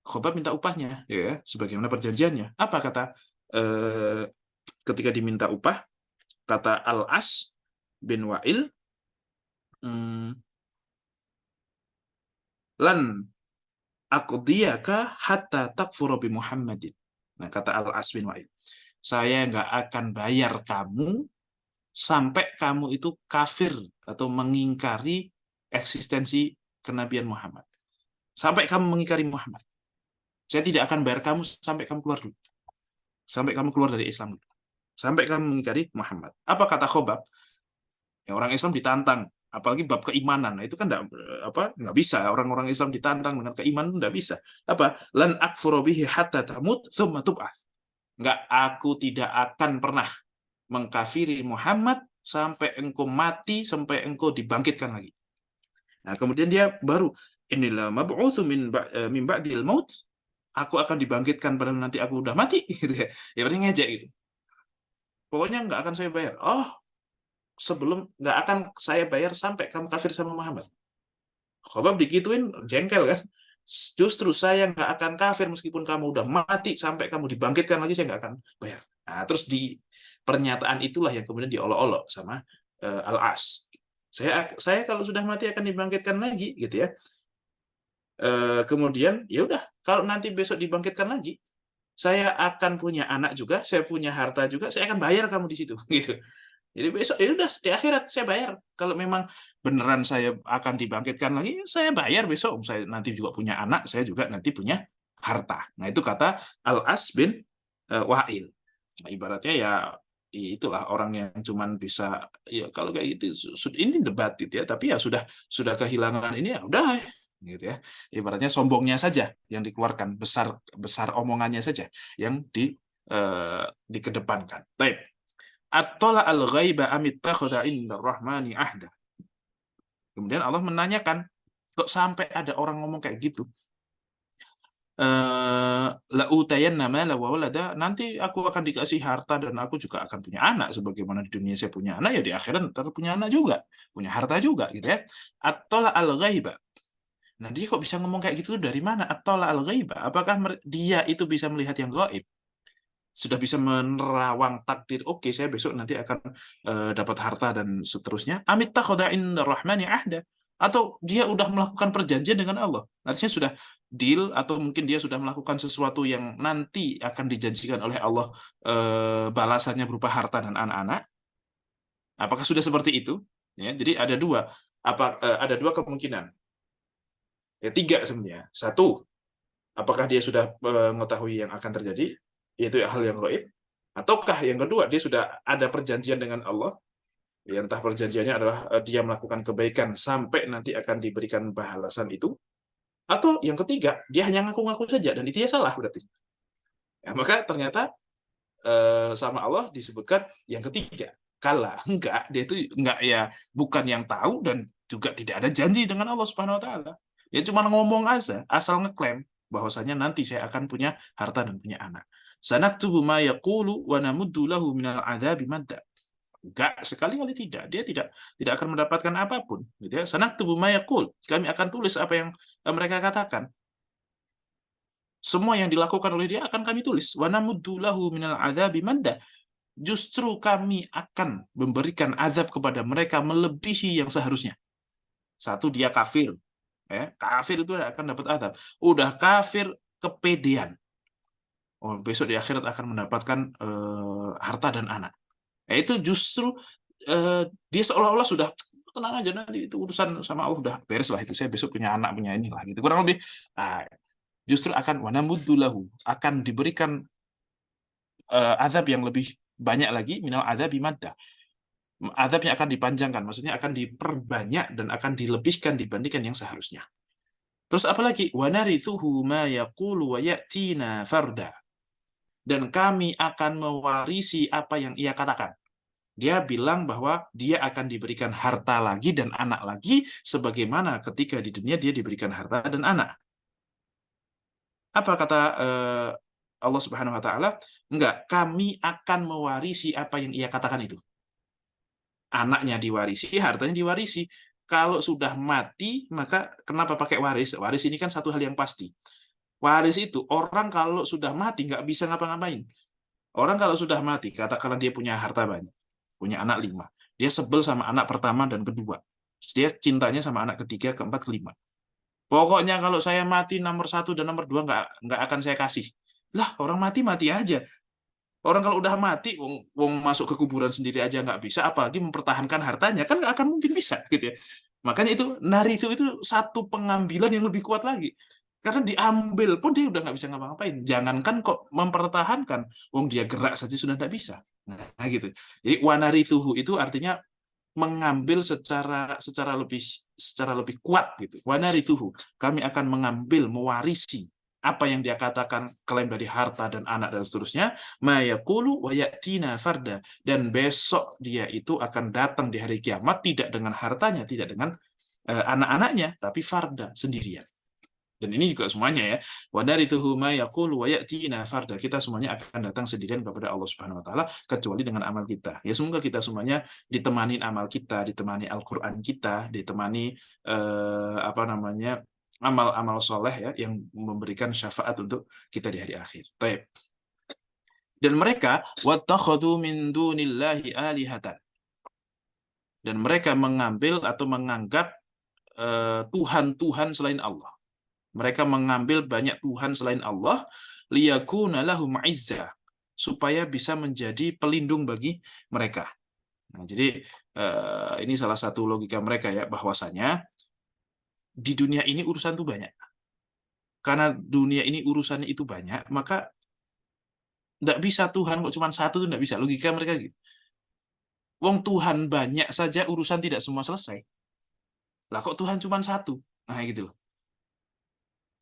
Khabbab minta upahnya ya, sebagaimana perjanjiannya. Apa kata ketika diminta upah? Kata Al-As bin Wa'il, lan aqdiyaka hatta takfuru bi Muhammadin. Nah, kata Al-As bin Wa'il, saya nggak akan bayar kamu sampai kamu itu kafir atau mengingkari eksistensi kenabian Muhammad. Sampai kamu mengingkari Muhammad. Saya tidak akan bayar kamu sampai kamu keluar dulu. Sampai kamu keluar dari Islam dulu. Sampai kamu mengingkari Muhammad. Apa kata Khabbab? Ya, orang Islam ditantang, apalagi bab keimanan. Nah, itu kan nggak bisa. Orang-orang Islam ditantang dengan keimanan nggak bisa. Apa? Lan akfuru bihi hatta tamut tsumma tub'ats. Nggak, aku tidak akan pernah mengkafiri Muhammad sampai engkau mati, sampai engkau dibangkitkan lagi. Nah, kemudian dia baru, inilah mab'utsu min ba'dil maut. Aku akan dibangkitkan pada nanti aku udah mati gitu ya. Ya paling ngejek gitu. Pokoknya nggak akan saya bayar. Oh, sebelum nggak akan saya bayar sampai kamu kafir sama Muhammad. Khobab digituin jengkel kan. Justru saya nggak akan kafir meskipun kamu udah mati sampai kamu dibangkitkan lagi saya nggak akan bayar. Nah, terus di pernyataan itulah yang kemudian diolok-olok sama Al-As. Saya kalau sudah mati akan dibangkitkan lagi gitu ya. Kemudian ya udah kalau nanti besok dibangkitkan lagi saya akan punya anak juga, saya punya harta juga, saya akan bayar kamu di situ gitu. Jadi besok ya udah di akhirat saya bayar. Kalau memang beneran saya akan dibangkitkan lagi, saya bayar besok. Saya nanti juga punya anak, saya juga nanti punya harta. Nah, itu kata Al-As bin Wa'il. Nah, ibaratnya ya itulah orang yang cuman bisa ya kalau kayak gitu ini debat gitu ya, tapi ya sudah kehilangan ini ya udah gitu ya. Ibaratnya sombongnya saja yang dikeluarkan, besar besar omongannya saja yang dikedepankan. Baik. At-tala al-ghaiba amit takhada inda rahmani ahda. Kemudian Allah menanyakan, kok sampai ada orang ngomong kayak gitu? La utayanna mala wa walada, nanti aku akan dikasih harta dan aku juga akan punya anak sebagaimana di dunia saya punya anak ya di akhirat ntar punya anak juga, punya harta juga gitu ya. At-tala al-ghaiba. Nah, dia kok bisa ngomong kayak gitu dari mana? At-tala al-ghaiba. Apakah dia itu bisa melihat yang gaib? Sudah bisa menerawang takdir, oke saya besok nanti akan dapat harta dan seterusnya. Amit takhadha inda rahmani ahda, atau dia udah melakukan perjanjian dengan Allah, artinya sudah deal, atau mungkin dia sudah melakukan sesuatu yang nanti akan dijanjikan oleh Allah balasannya berupa harta dan anak-anak. Apakah sudah seperti itu ya? Jadi ada dua kemungkinan, ya tiga sebenarnya. Satu, apakah dia sudah mengetahui yang akan terjadi, yaitu hal yang gaib, ataukah yang kedua dia sudah ada perjanjian dengan Allah, ya entah perjanjiannya adalah dia melakukan kebaikan sampai nanti akan diberikan balasan itu, atau yang ketiga dia hanya ngaku-ngaku saja dan itu ya salah berarti. Ya, maka ternyata sama Allah disebutkan yang ketiga. Kala enggak, dia itu enggak ya, bukan yang tahu dan juga tidak ada janji dengan Allah Subhanahu wa taala. Ya cuma ngomong aja, asal ngeklaim bahwasanya nanti saya akan punya harta dan punya anak. Sanaktubu ma yaqulu wa namuddu lahu minal adzabi madda. Enggak, sekali-kali tidak. Dia tidak akan mendapatkan apapun. Gitu ya. Sanaktubu ma yaqul. Kami akan tulis apa yang mereka katakan. Semua yang dilakukan oleh dia akan kami tulis. Wa namuddu lahu minal adzabi madda. Justru kami akan memberikan azab kepada mereka melebihi yang seharusnya. Satu, dia kafir. Ya, kafir itu akan dapat azab. Udah kafir, kepedean. Oh, besok di akhirat akan mendapatkan harta dan anak. Ya, itu justru dia seolah-olah sudah tenang aja, nanti itu urusan sama Allah udah beres lah, itu saya besok punya anak punya inilah gitu kurang lebih. Nah, justru akan wanamuddulahu, akan diberikan azab yang lebih banyak lagi, minal azab madda, azabnya akan dipanjangkan, maksudnya akan diperbanyak dan akan dilebihkan dibandingkan yang seharusnya. Terus apalagi wanarithuhu ma yaqulu wa ya'tina farda, dan kami akan mewarisi apa yang ia katakan. Dia bilang bahwa dia akan diberikan harta lagi dan anak lagi, sebagaimana ketika di dunia dia diberikan harta dan anak. Apa kata Allah Subhanahu wa taala? Enggak, kami akan mewarisi apa yang ia katakan itu. Anaknya diwarisi, hartanya diwarisi. Kalau sudah mati, maka kenapa pakai waris? Waris ini kan satu hal yang pasti. Waris itu orang kalau sudah mati nggak bisa ngapa-ngapain. Orang kalau sudah mati, katakanlah dia punya harta banyak, punya anak 5. Dia sebel sama anak pertama dan kedua. Dia cintanya sama anak ketiga, keempat, kelima. Pokoknya kalau saya mati nomor 1 dan nomor 2 nggak akan saya kasih. Lah, orang mati mati aja. Orang kalau udah mati, wong masuk ke kuburan sendiri aja nggak bisa, apalagi mempertahankan hartanya, kan nggak akan mungkin bisa gitu ya. Makanya itu nari itu satu pengambilan yang lebih kuat lagi. Karena diambil pun dia udah nggak bisa ngapa-ngapain. Jangankan kok mempertahankan, wong dia gerak saja sudah nggak bisa. Nah gitu. Jadi wanarituhu itu artinya mengambil secara lebih kuat gitu. Wanarituhu, kami akan mengambil, mewarisi apa yang dia katakan, klaim dari harta dan anak dan seterusnya, mayaqulu wa yatina farda, dan besok dia itu akan datang di hari kiamat tidak dengan hartanya, tidak dengan anak-anaknya, tapi farda, sendirian. Dan ini juga semuanya ya. Wa narithuhu ma yaqulu wa ya'tina farda. Kita semuanya akan datang sendirian kepada Allah Subhanahu wa taala kecuali dengan amal kita. Ya semoga kita semuanya ditemani amal kita, ditemani Al-Qur'an kita, ditemani apa namanya? Amal-amal soleh ya yang memberikan syafaat untuk kita di hari akhir. Baik. Dan mereka wattakhadhu min dunillahi alihatan. Dan mereka mengambil atau menganggap Tuhan-Tuhan selain Allah. Mereka mengambil banyak Tuhan selain Allah liyakuna lahum izzah, supaya bisa menjadi pelindung bagi mereka. Nah, jadi ini salah satu logika mereka ya, bahwasanya di dunia ini urusan tuh banyak. Karena dunia ini urusannya itu banyak, maka nggak bisa Tuhan kok cuma satu tuh nggak bisa. Logika mereka gitu. Wong Tuhan banyak saja urusan tidak semua selesai. Lah kok Tuhan cuma satu? Nah gitu loh.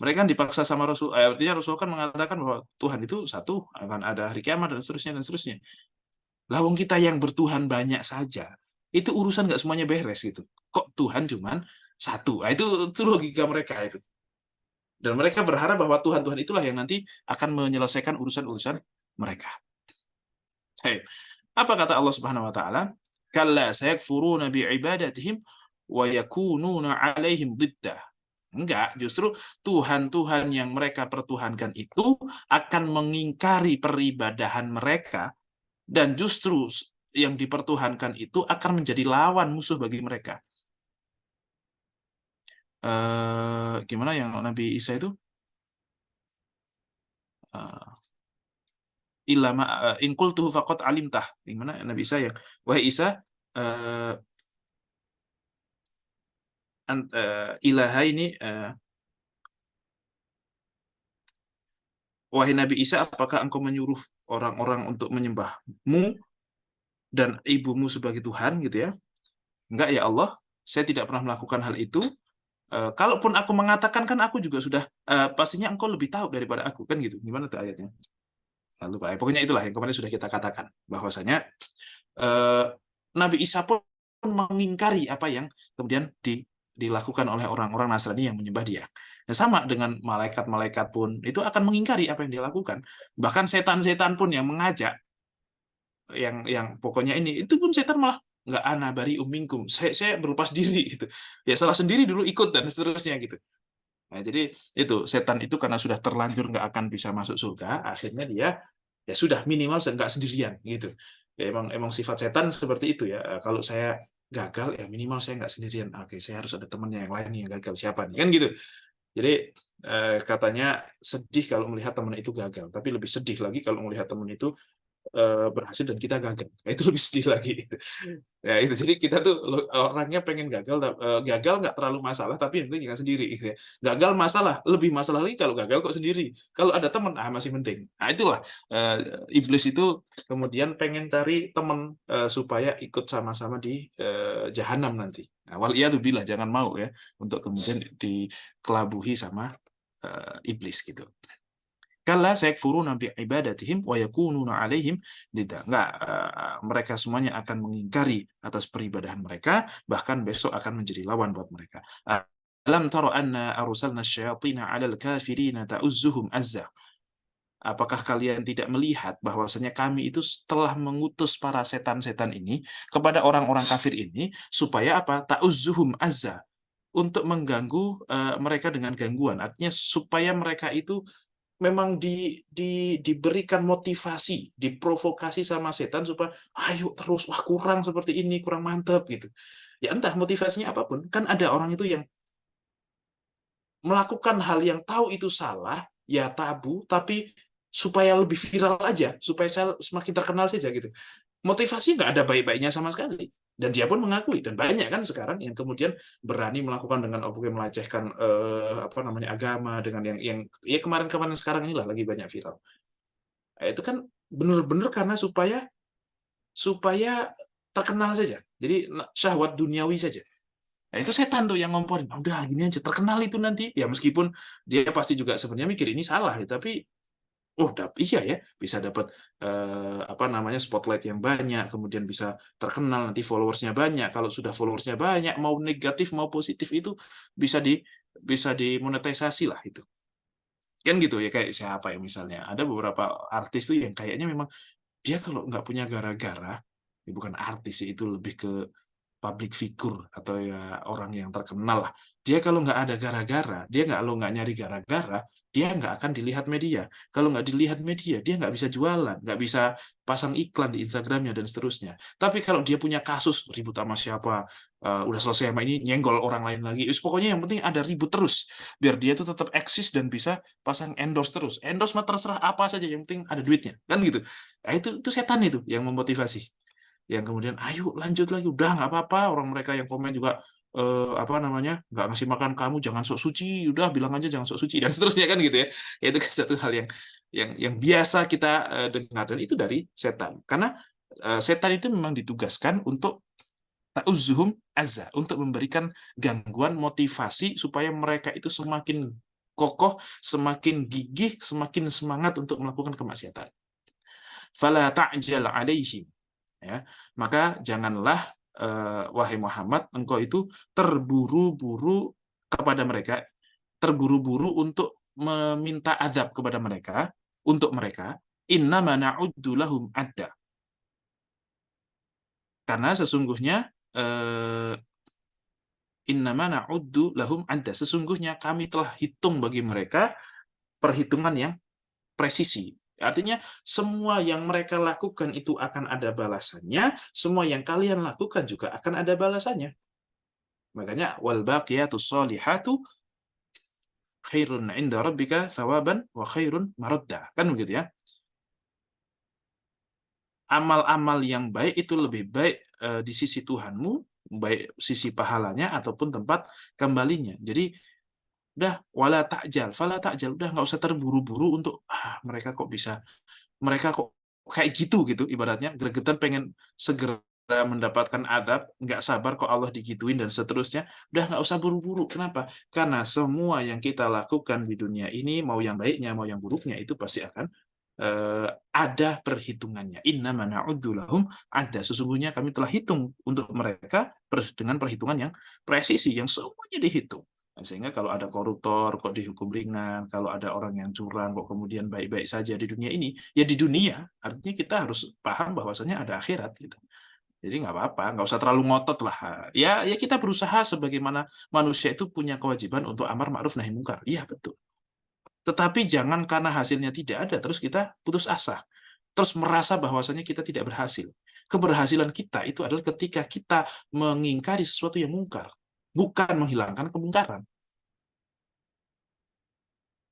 Mereka kan dipaksa sama Rasul, artinya Rasul kan mengatakan bahwa Tuhan itu satu, akan ada hari kiamat dan seterusnya dan seterusnya. Lawang kita yang bertuhan banyak saja, itu urusan nggak semuanya beres gitu. Kok Tuhan cuman satu? Nah, itu logika mereka itu. Dan mereka berharap bahwa Tuhan-Tuhan itulah yang nanti akan menyelesaikan urusan-urusan mereka. Hey. Apa kata Allah Subhanahu wa taala? Kalla sayakfuruna bi'ibadatihim wa yakununa 'alaihim diddah. Enggak, justru Tuhan-Tuhan yang mereka pertuhankan itu akan mengingkari peribadahan mereka, dan justru yang dipertuhankan itu akan menjadi lawan musuh bagi mereka. Gimana yang Nabi Isa itu? Ilama in qultuhu faqad alimtah. Gimana Nabi Isa ya? Wahai Isa, ilaha ini wahai Nabi Isa, apakah engkau menyuruh orang-orang untuk menyembahmu dan ibumu sebagai Tuhan gitu ya? Enggak ya Allah, saya tidak pernah melakukan hal itu. Kalaupun aku mengatakan, kan aku juga sudah pastinya engkau lebih tahu daripada aku, kan gitu. Gimana tuh ayatnya? Lupa. Pokoknya itulah yang kemarin sudah kita katakan, bahwasanya Nabi Isa pun mengingkari apa yang kemudian dilakukan oleh orang-orang Nasrani yang menyembah dia. Nah, sama dengan malaikat-malaikat pun itu akan mengingkari apa yang dia lakukan. Bahkan setan-setan pun yang mengajak, yang pokoknya ini, itu pun setan malah nggak ana bari umingkum. Saya berlepas diri gitu. Ya salah sendiri dulu ikut dan seterusnya gitu. Nah, jadi itu setan itu karena sudah terlanjur nggak akan bisa masuk surga, akhirnya dia ya sudah minimal nggak sendirian gitu. Ya, emang sifat setan seperti itu ya. Kalau saya gagal ya minimal saya nggak sendirian. Oke, saya harus ada temannya yang lain nih yang gagal, siapa nih kan gitu. Jadi katanya sedih kalau melihat teman itu gagal, tapi lebih sedih lagi kalau melihat teman itu berhasil dan kita gagal. Nah, itu lebih sedih lagi. Ya itu, jadi kita tuh orangnya pengen gagal, gagal nggak terlalu masalah, tapi yang penting jangan sendiri gitu ya. Gagal masalah, lebih masalah lagi kalau gagal kok sendiri. Kalau ada teman masih penting. Nah itulah iblis itu kemudian pengen cari teman supaya ikut sama-sama di jahanam nanti. Nah, waliyadzubillah, jangan mau ya untuk kemudian dikelabuhi sama iblis gitu. Kalla sayakfuruna bi'ibadatihim wa yakununa 'alaihim didda. Enggak, mereka semuanya akan mengingkari atas peribadahan mereka, bahkan besok akan menjadi lawan buat mereka. Alam tara anna arsalna asyayatina 'alal kafirina ta'uzzuhum azza. Apakah kalian tidak melihat bahwasanya kami itu setelah mengutus para setan-setan ini kepada orang-orang kafir ini supaya apa? Ta'uzzuhum azza, untuk mengganggu mereka dengan gangguan. Artinya supaya mereka itu memang diberikan motivasi, diprovokasi sama setan supaya ayo terus, wah kurang seperti ini, kurang mantap gitu. Ya entah motivasinya apapun, kan ada orang itu yang melakukan hal yang tahu itu salah, ya tabu, tapi supaya lebih viral aja, supaya saya semakin terkenal saja gitu. Motivasi nggak ada baik-baiknya sama sekali. Dan dia pun mengakui, dan banyak kan sekarang yang kemudian berani melakukan dengan melecehkan apa namanya agama, dengan yang ya kemarin-kemarin sekarang inilah lagi banyak viral. Nah, itu kan benar-benar karena supaya terkenal saja. Jadi syahwat duniawi saja. Nah, itu setan tuh yang ngomporin. Udah gini aja, terkenal itu nanti. Ya meskipun dia pasti juga sebenarnya mikir ini salah, ya, tapi oh, iya ya, bisa dapat apa namanya spotlight yang banyak, kemudian bisa terkenal, nanti followersnya banyak. Kalau sudah followersnya banyak, mau negatif mau positif itu bisa bisa dimonetisasi lah itu. Kan gitu ya, kayak siapa ya misalnya. Ada beberapa artis tuh yang kayaknya memang dia kalau nggak punya gara-gara, ya bukan artis sih, itu lebih ke public figure atau ya orang yang terkenal lah. Dia kalau nggak ada gara-gara, dia nggak nyari gara-gara, dia nggak akan dilihat media. Kalau nggak dilihat media, dia nggak bisa jualan, nggak bisa pasang iklan di Instagramnya dan seterusnya. Tapi kalau dia punya kasus ribut sama siapa, udah selesai sama ini, nyenggol orang lain lagi, pokoknya yang penting ada ribut terus, biar dia tuh tetap eksis dan bisa pasang endorse terus. Endorse mah terserah apa saja, yang penting ada duitnya, kan gitu. Nah, itu setan itu yang memotivasi, yang kemudian ayo lanjut lagi, udah nggak apa-apa, orang mereka yang komen juga apa namanya, nggak ngasih makan kamu, jangan sok suci, udah bilang aja jangan sok suci dan seterusnya, kan gitu ya. Itu kan satu hal yang biasa kita dengar, dan itu dari setan, karena setan itu memang ditugaskan untuk ta'uzuhum azza, untuk memberikan gangguan motivasi supaya mereka itu semakin kokoh, semakin gigih, semakin semangat untuk melakukan kemaksiatan. Fala ta'jal alaihim, ya, maka janganlah wahai Muhammad, engkau itu terburu-buru kepada mereka, terburu-buru untuk meminta azab kepada mereka, untuk mereka, innama na'uddu lahum adda, karena sesungguhnya innama na'uddu lahum adda, sesungguhnya kami telah hitung bagi mereka perhitungan yang presisi. Artinya semua yang mereka lakukan itu akan ada balasannya, semua yang kalian lakukan juga akan ada balasannya. Makanya wal baqiyatus sholihatu khairun 'inda rabbika thawaban wa khairun maradda. Kan begitu ya. Amal-amal yang baik itu lebih baik di sisi Tuhanmu, baik sisi pahalanya ataupun tempat kembalinya. Jadi udah wala ta'jal, fala ta'jal, udah nggak usah terburu-buru untuk mereka kok kayak gitu ibaratnya gregetan pengen segera mendapatkan adab, nggak sabar kok Allah digituin dan seterusnya. Udah nggak usah buru-buru. Kenapa? Karena semua yang kita lakukan di dunia ini, mau yang baiknya mau yang buruknya, itu pasti akan ada perhitungannya. Innama na'udzu lahum ada, sesungguhnya kami telah hitung untuk mereka dengan perhitungan yang presisi, yang semuanya dihitung. Sehingga kalau ada koruptor kok dihukum ringan, kalau ada orang yang curang kok kemudian baik-baik saja di dunia ini, ya di dunia, artinya kita harus paham bahwasanya ada akhirat gitu. Jadi nggak apa-apa, nggak usah terlalu ngotot lah. Ya kita berusaha sebagaimana manusia itu punya kewajiban untuk amar ma'ruf nahi mungkar. Iya betul. Tetapi jangan karena hasilnya tidak ada terus kita putus asa, terus merasa bahwasanya kita tidak berhasil. Keberhasilan kita itu adalah ketika kita mengingkari sesuatu yang mungkar, bukan menghilangkan kemungkaran.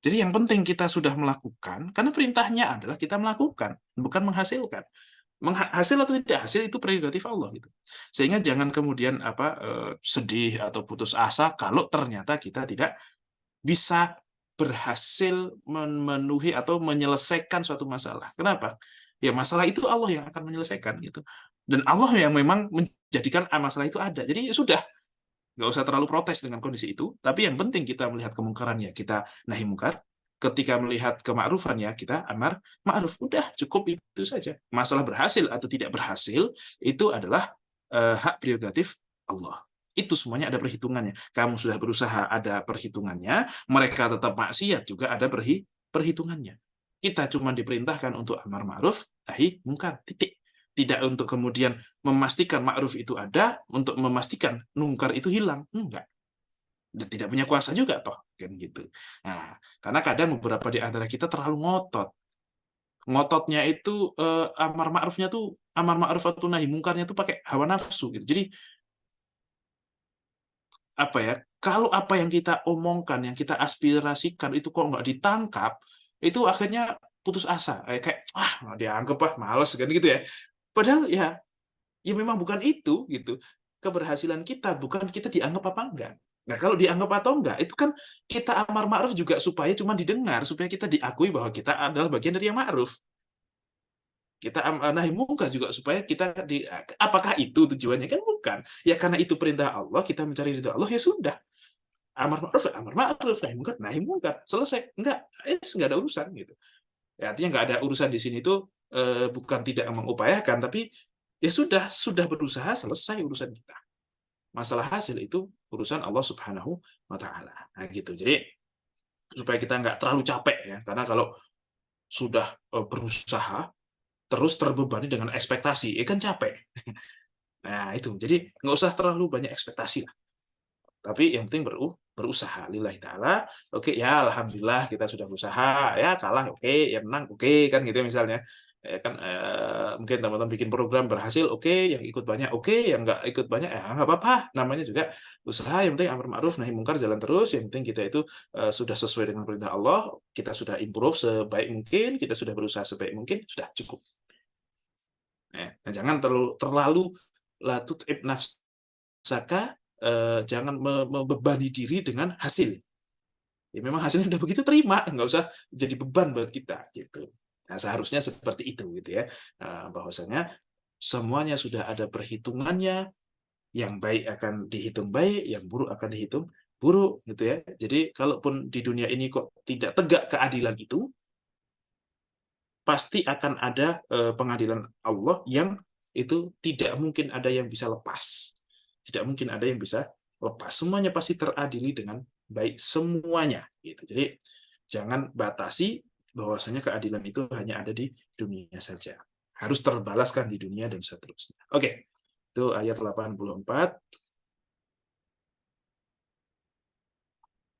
Jadi yang penting kita sudah melakukan, karena perintahnya adalah kita melakukan, bukan menghasilkan. Hasil atau tidak hasil itu prerogatif Allah gitu. Sehingga jangan kemudian sedih atau putus asa kalau ternyata kita tidak bisa berhasil memenuhi atau menyelesaikan suatu masalah. Kenapa? Ya masalah itu Allah yang akan menyelesaikan gitu. Dan Allah yang memang menjadikan masalah itu ada. Jadi sudah, nggak usah terlalu protes dengan kondisi itu, tapi yang penting kita melihat kemungkaran ya kita nahi mungkar, ketika melihat kemakrufan ya kita amar ma'ruf, udah cukup itu saja. Masalah berhasil atau tidak berhasil itu adalah hak prerogatif Allah. Itu semuanya ada perhitungannya. Kamu sudah berusaha, ada perhitungannya, mereka tetap maksiat juga ada perhitungannya. Kita cuma diperintahkan untuk amar ma'ruf, nahi mungkar, titik. Tidak untuk kemudian memastikan ma'ruf itu ada, untuk memastikan mungkar itu hilang. Enggak. Dan tidak punya kuasa juga toh, kan gitu. Nah, karena kadang beberapa di antara kita terlalu ngotot. Ngototnya itu amar ma'rufnya tuh, amar ma'ruf atau nahi mungkarnya tuh pakai hawa nafsu gitu. Jadi apa ya? Kalau apa yang kita omongkan, yang kita aspirasikan itu kok nggak ditangkap, itu akhirnya putus asa. Kayak nggak dianggap males kan gitu ya. Padahal ya memang bukan itu gitu. Keberhasilan kita bukan kita dianggap apa enggak. Nah, kalau dianggap atau enggak, itu kan kita amar ma'ruf juga supaya cuma didengar, supaya kita diakui bahwa kita adalah bagian dari yang ma'ruf. Kita nahi mungkar juga supaya kita apakah itu tujuannya? Kan bukan. Ya karena itu perintah Allah, kita mencari ridha Allah, ya sudah. Amar ma'ruf, nahi mungkar. Selesai. Enggak ada urusan gitu. Ya, artinya enggak ada urusan di sini tuh bukan tidak mengupayakan, tapi ya sudah berusaha, selesai urusan kita. Masalah hasil itu urusan Allah Subhanahu wa Ta'ala. Nah, gitu. Jadi supaya kita nggak terlalu capek ya, karena kalau sudah berusaha terus terbebani dengan ekspektasi, kan capek. Nah itu, jadi nggak usah terlalu banyak ekspektasi lah. Tapi yang penting berusaha lillahi ta'ala. Oke ya, alhamdulillah kita sudah berusaha, ya kalah oke, ya menang oke, kan gitu misalnya. Kan mungkin teman-teman bikin program berhasil, oke, yang ikut banyak oke, yang nggak ikut banyak ya nggak apa-apa, namanya juga usaha. Yang penting amar ma'ruf nahi mungkar jalan terus. Yang penting kita itu sudah sesuai dengan perintah Allah, kita sudah improve sebaik mungkin, kita sudah berusaha sebaik mungkin, sudah cukup. Nah, jangan terlalu la tut'ib nafsaka, jangan membebani diri dengan hasil. Ya memang hasilnya udah begitu, terima, nggak usah jadi beban buat kita gitu. Nah, seharusnya seperti itu gitu ya. Bahwasanya semuanya sudah ada perhitungannya, yang baik akan dihitung baik, yang buruk akan dihitung buruk gitu ya. Jadi kalaupun di dunia ini kok tidak tegak keadilan itu, pasti akan ada pengadilan Allah yang itu tidak mungkin ada yang bisa lepas. Tidak mungkin ada yang bisa lepas. Semuanya pasti teradili dengan baik semuanya gitu. Jadi jangan batasi bahwasanya keadilan itu hanya ada di dunia saja. Harus terbalaskan di dunia dan seterusnya. Oke. Itu ayat 84.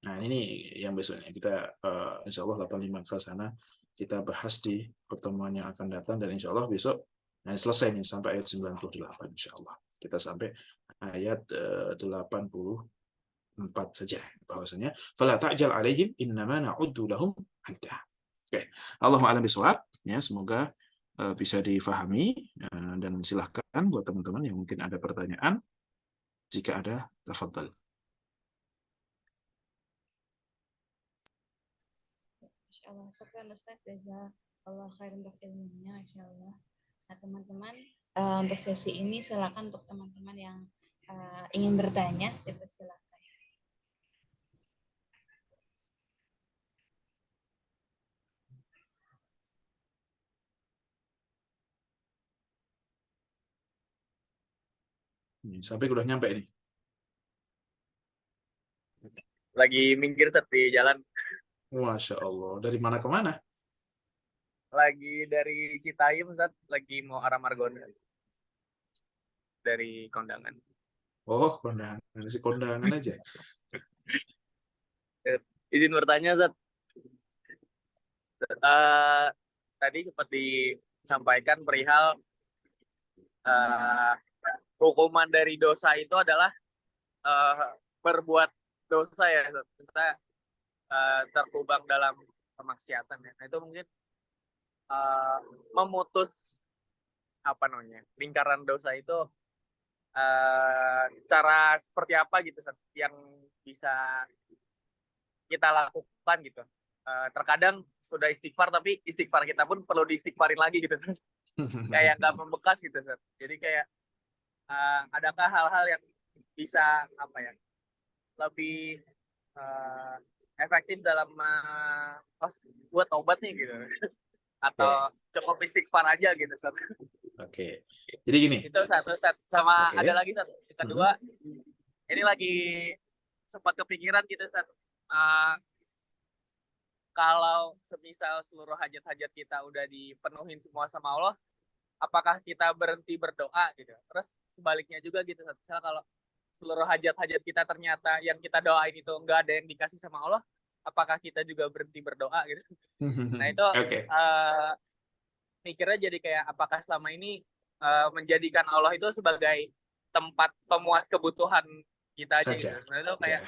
Nah, ini yang besoknya kita insya Allah 85 ke sana kita bahas di pertemuan yang akan datang, dan insya Allah besok selesai nih sampai ayat 98 insya Allah. Kita sampai ayat 84 saja, bahwasanya fala ta'jal alaihim innama na'uddu lahum adda. Oke, Allahu a'lam bishawab ya, semoga bisa difahami, dan silahkan buat teman-teman yang mungkin ada pertanyaan, jika ada tafadhal. Insyaallah, syukran Ustaz, jazakallah khairan untuk ilmunya, insyaallah. Nah teman-teman, untuk sesi ini silakan untuk teman-teman yang ingin bertanya, silakan. Sampai udah nyampe ini. Lagi minggir di jalan. Masya Allah. Dari mana ke mana? Lagi dari Citayam, Ustaz. Lagi mau arah Margonda. Dari Kondangan. Oh, kondangan. Si kondangan aja. Izin bertanya, Ustaz. Tadi sempat disampaikan perihal hukuman dari dosa itu adalah berbuat dosa ya, Ustaz. Kita terkubang dalam kemaksiatan ya. Nah, itu mungkin memutus apa namanya lingkaran dosa itu cara seperti apa gitu yang bisa kita lakukan gitu. Terkadang sudah istighfar tapi istighfar kita pun perlu diistighfarin lagi gitu, kayak nggak membekas gitu. Jadi kayak adakah hal-hal yang bisa apa ya lebih efektif dalam buat obat nih gitu, atau cukup istighfar aja gitu, Ustaz. Oke. Jadi gini. Itu satu, Ustaz. Sama ada lagi, Ustaz. Kedua, ini lagi sempat kepikiran gitu, Ustaz. Kalau semisal seluruh hajat-hajat kita udah dipenuhin semua sama Allah, apakah kita berhenti berdoa gitu? Terus sebaliknya juga gitu, Ustaz. Misal kalau seluruh hajat-hajat kita ternyata yang kita doain itu nggak ada yang dikasih sama Allah, apakah kita juga berhenti berdoa gitu? Nah itu mikirnya jadi kayak apakah selama ini menjadikan Allah itu sebagai tempat pemuas kebutuhan kita aja gitu. Nah itu kayak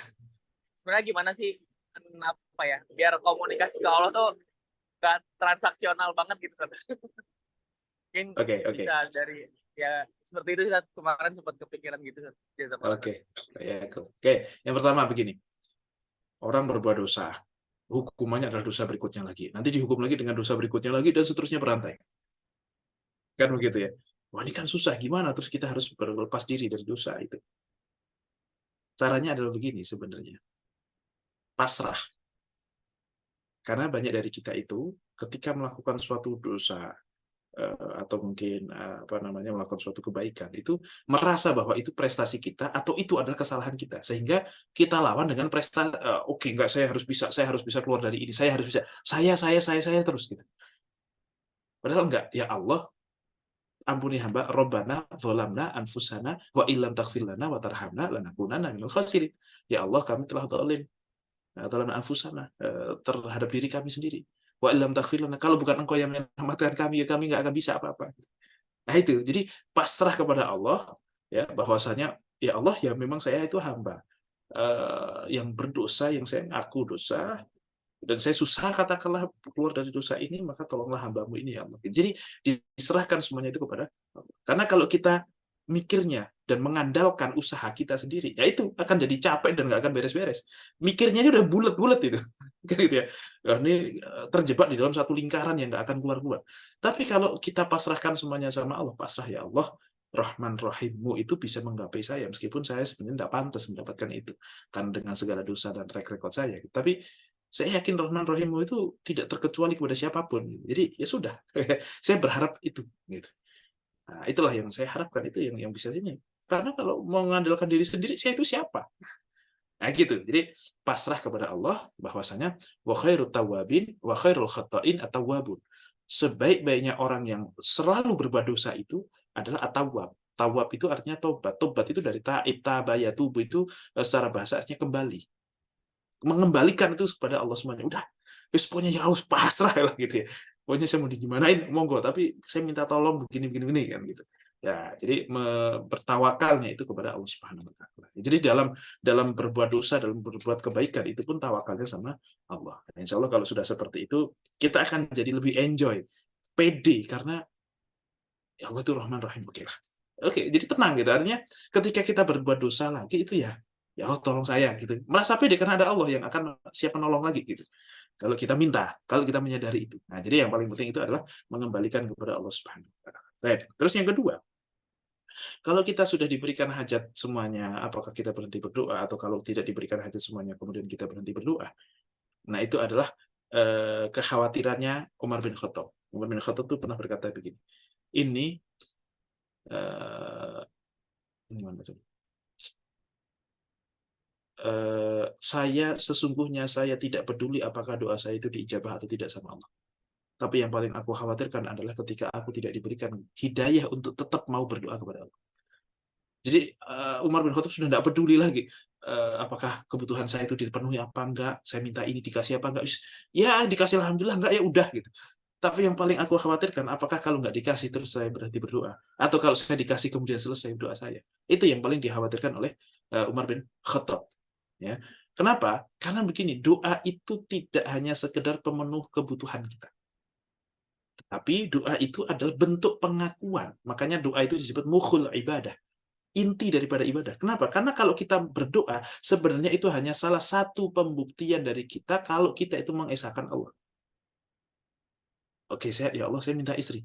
sebenarnya gimana sih apa ya biar komunikasi ke Allah tuh gak transaksional banget gitu. Mungkin bisa dari ya seperti itu, kemarin sempat kepikiran gitu. Oke. Yang pertama begini, orang berbuat dosa, hukumannya adalah dosa berikutnya lagi, nanti dihukum lagi dengan dosa berikutnya lagi, dan seterusnya berantai, kan begitu ya. Wah, ini kan susah, gimana terus kita harus berlepas diri dari dosa itu? Caranya adalah begini sebenarnya, pasrah. Karena banyak dari kita itu ketika melakukan suatu dosa, atau mungkin melakukan suatu kebaikan, itu merasa bahwa itu prestasi kita atau itu adalah kesalahan kita, sehingga kita lawan dengan prestasi. Oke, enggak, saya harus bisa keluar dari ini, saya harus bisa, saya terus gitu. Padahal enggak, ya Allah, ampuni hamba, Rabbana dzalamna anfusana wa illam taghfir lana wa tarhamna lanakunanna minal khasirin. Ya Allah, kami telah zalim, dzalamna anfusana, terhadap diri kami sendiri. Wa illam taghfir lana, kalau bukan Engkau yang menyelamatkan kami, ya kami nggak akan bisa apa-apa. Nah itu, jadi pasrah kepada Allah, ya, bahwasanya ya Allah, ya memang saya itu hamba yang berdosa, yang saya ngaku dosa, dan saya susah katakanlah keluar dari dosa ini, maka tolonglah hambamu ini ya Allah. Jadi diserahkan semuanya itu kepada Allah. Karena kalau kita mikirnya dan mengandalkan usaha kita sendiri, ya itu akan jadi capek dan nggak akan beres-beres. Mikirnya aja udah bulat-bulat itu. Gitu ya. Ini terjebak di dalam satu lingkaran yang nggak akan keluar-keluar. Tapi kalau kita pasrahkan semuanya sama Allah, pasrah ya Allah, Rahman Rahimmu itu bisa menggapai saya, meskipun saya sebenarnya tidak pantas mendapatkan itu karena dengan segala dosa dan track record saya. Tapi saya yakin Rahman Rahimmu itu tidak terkecuali kepada siapapun. Jadi ya sudah, saya berharap itu. Gitu. Nah, itulah yang saya harapkan, itu yang bisa ini. Karena kalau mau mengandalkan diri sendiri, saya itu siapa? Nah gitu. Jadi pasrah kepada Allah, bahwasanya wa khairut tawabin wa khairul khata'in at-tawwabun. Sebaik-baiknya orang yang selalu berbuat dosa itu adalah at-tawwab. Tawab itu artinya tobat. Tobat itu dari taib, tabaya, tubuh itu secara bahasa artinya kembali. Mengembalikan itu kepada Allah semuanya. Udah, pokoknya ya harus pasrah lah gitu ya. Pokoknya saya mau digimanain, monggo, tapi saya minta tolong begini kan gitu. Ya, jadi bertawakalnya itu kepada Allah Subhanahu wa taala. Jadi dalam berbuat dosa, dalam berbuat kebaikan itu pun tawakalnya sama Allah. Insya Allah kalau sudah seperti itu, kita akan jadi lebih enjoy, pede, karena ya Allah itu Rahman Rahim. Oke, jadi tenang gitu. Artinya ketika kita berbuat dosa lagi itu ya Allah tolong saya gitu. Merasa pede karena ada Allah yang akan siap menolong lagi gitu. Kalau kita minta, kalau kita menyadari itu. Nah, jadi yang paling penting itu adalah mengembalikan kepada Allah Subhanahu wa taala. Baik. Terus yang kedua, kalau kita sudah diberikan hajat semuanya, apakah kita berhenti berdoa, atau kalau tidak diberikan hajat semuanya kemudian kita berhenti berdoa? Nah, itu adalah kekhawatirannya Umar bin Khattab. Umar bin Khattab itu pernah berkata begini. Ini saya tidak peduli apakah doa saya itu diijabah atau tidak sama Allah. Tapi yang paling aku khawatirkan adalah ketika aku tidak diberikan hidayah untuk tetap mau berdoa kepada Allah. Jadi Umar bin Khattab sudah tidak peduli lagi apakah kebutuhan saya itu dipenuhi apa enggak, saya minta ini dikasih apa enggak. Ya dikasih alhamdulillah, enggak ya udah gitu. Tapi yang paling aku khawatirkan, apakah kalau nggak dikasih terus saya berhenti berdoa, atau kalau saya dikasih kemudian selesai doa saya. Itu yang paling dikhawatirkan oleh Umar bin Khattab. Ya. Kenapa? Karena begini, doa itu tidak hanya sekedar pemenuh kebutuhan kita. Tapi doa itu adalah bentuk pengakuan. Makanya doa itu disebut mukhul ibadah. Inti daripada ibadah. Kenapa? Karena kalau kita berdoa, sebenarnya itu hanya salah satu pembuktian dari kita kalau kita itu mengesahkan Allah. Oke, ya Allah, saya minta istri.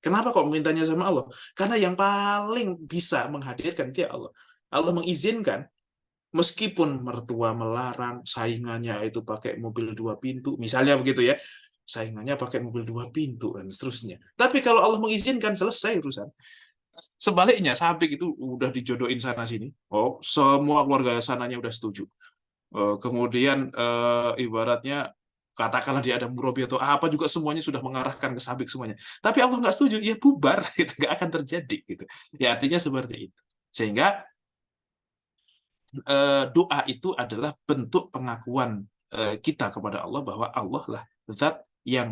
Kenapa kok mintanya sama Allah? Karena yang paling bisa menghadirkan itu ya Allah. Allah mengizinkan, meskipun mertua melarang, saingannya itu pakai mobil 2 pintu, misalnya begitu ya, saingannya pakai mobil 2 pintu, dan seterusnya. Tapi kalau Allah mengizinkan, selesai urusan. Sebaliknya, Sabik itu udah dijodohin sana-sini. Oh, semua keluarga sananya udah setuju. Kemudian ibaratnya, katakanlah dia ada murabi atau apa juga, semuanya sudah mengarahkan ke Sabik semuanya. Tapi Allah nggak setuju, ya bubar, gitu, nggak akan terjadi. Gitu. Ya artinya seperti itu. Sehingga doa itu adalah bentuk pengakuan kita kepada Allah bahwa Allah lah zat yang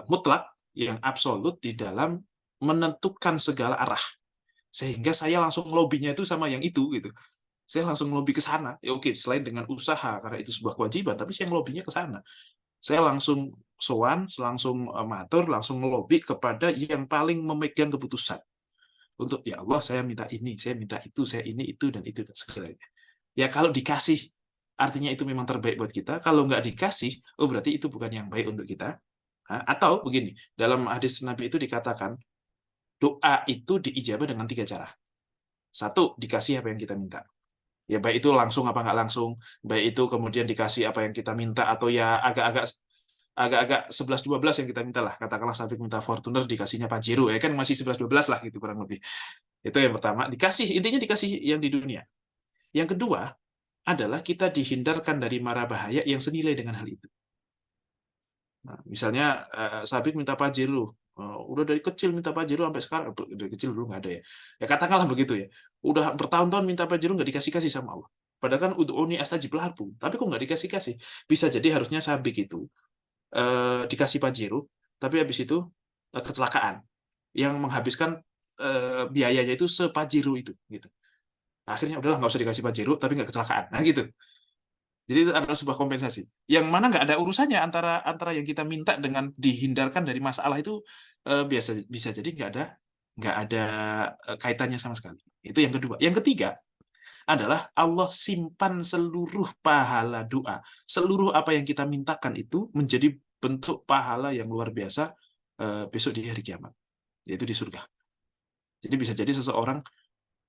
mutlak, yang absolut di dalam menentukan segala arah. Sehingga saya langsung lobbynya itu sama yang itu gitu. Saya langsung lobby ke sana. Ya oke, selain dengan usaha karena itu sebuah kewajiban, tapi saya lobbynya ke sana. Saya langsung sowan, langsung matur, langsung lobby kepada yang paling memegang keputusan. Untuk ya Allah, saya minta ini, saya minta itu, saya ini, itu, dan itu, dan segalanya. Ya kalau dikasih, artinya itu memang terbaik buat kita. Kalau nggak dikasih, oh berarti itu bukan yang baik untuk kita. Atau begini, dalam hadis Nabi itu dikatakan, doa itu diijabah dengan 3 cara. 1, dikasih apa yang kita minta. Ya baik itu langsung apa nggak langsung, baik itu kemudian dikasih apa yang kita minta, atau ya agak-agak agak-agak 11-12 yang kita minta lah. Katakanlah Sabik minta Fortuner, dikasihnya Pajero, ya kan masih 11-12 lah gitu kurang lebih. Itu yang pertama, dikasih, intinya dikasih yang di dunia. Yang kedua adalah kita dihindarkan dari mara bahaya yang senilai dengan hal itu. Nah, misalnya Sabik minta Pajero, udah dari kecil minta Pajero sampai sekarang, dari kecil dulu nggak ada ya. Ya katakanlah begitu ya. Udah bertahun-tahun minta Pajero nggak dikasih-kasih sama Allah. Padahal kan ud'uni astajib lakum, tapi kok nggak dikasih-kasih? Bisa jadi harusnya Sabik itu dikasih Pajero, tapi habis itu kecelakaan yang menghabiskan biayanya itu sepajero itu gitu. Akhirnya udahlah nggak usah dikasih Pajero tapi nggak kecelakaan. Nah gitu. Jadi itu adalah sebuah kompensasi. Yang mana nggak ada urusannya antara yang kita minta dengan dihindarkan dari masalah itu biasa bisa jadi nggak ada kaitannya sama sekali. Itu yang kedua. Yang ketiga adalah Allah simpan seluruh pahala doa. Seluruh apa yang kita mintakan itu menjadi bentuk pahala yang luar biasa besok di hari kiamat, yaitu di surga. Jadi bisa jadi seseorang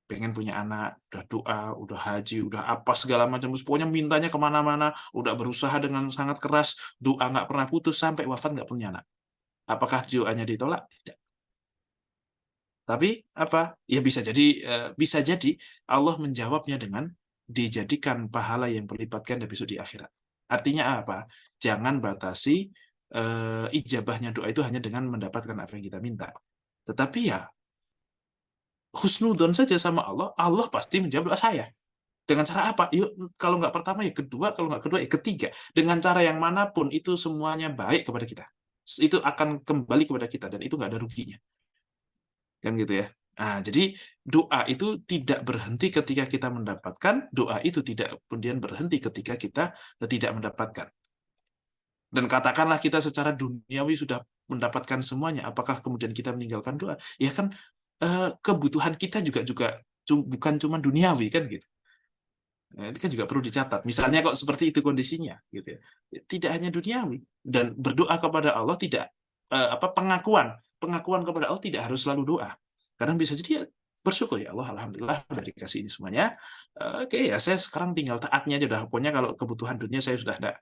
pengen punya anak, udah doa, udah haji, udah apa segala macam, pokoknya mintanya kemana-mana, udah berusaha dengan sangat keras, doa nggak pernah putus sampai wafat nggak punya anak. Apakah doanya ditolak? Tidak. Tapi apa? Ya bisa jadi Allah menjawabnya dengan dijadikan pahala yang berlipat ganda besok di akhirat. Artinya apa? Jangan batasi ijabahnya doa itu hanya dengan mendapatkan apa yang kita minta. Tetapi ya husnudon saja sama Allah, Allah pasti menjawab doa saya. Dengan cara apa? Yuk, kalau nggak pertama ya kedua, kalau nggak kedua ya ketiga. Dengan cara yang manapun itu semuanya baik kepada kita. Itu akan kembali kepada kita dan itu nggak ada ruginya. Kan gitu ya. Nah, jadi doa itu tidak berhenti ketika kita mendapatkan, doa itu tidak kemudian berhenti ketika kita tidak mendapatkan. Dan katakanlah kita secara duniawi sudah mendapatkan semuanya, apakah kemudian kita meninggalkan doa? Ya kan kebutuhan kita juga bukan cuma duniawi kan gitu. Nah, itu kan juga perlu dicatat. Misalnya kok seperti itu kondisinya, gitu ya. Tidak hanya duniawi dan berdoa kepada Allah tidak pengakuan kepada Allah tidak harus selalu doa. Kadang bisa jadi ya, bersyukur ya Allah, alhamdulillah udah dikasih ini semuanya. Oke ya saya sekarang tinggal taatnya aja udah. Pokoknya kalau kebutuhan dunia saya sudah tidak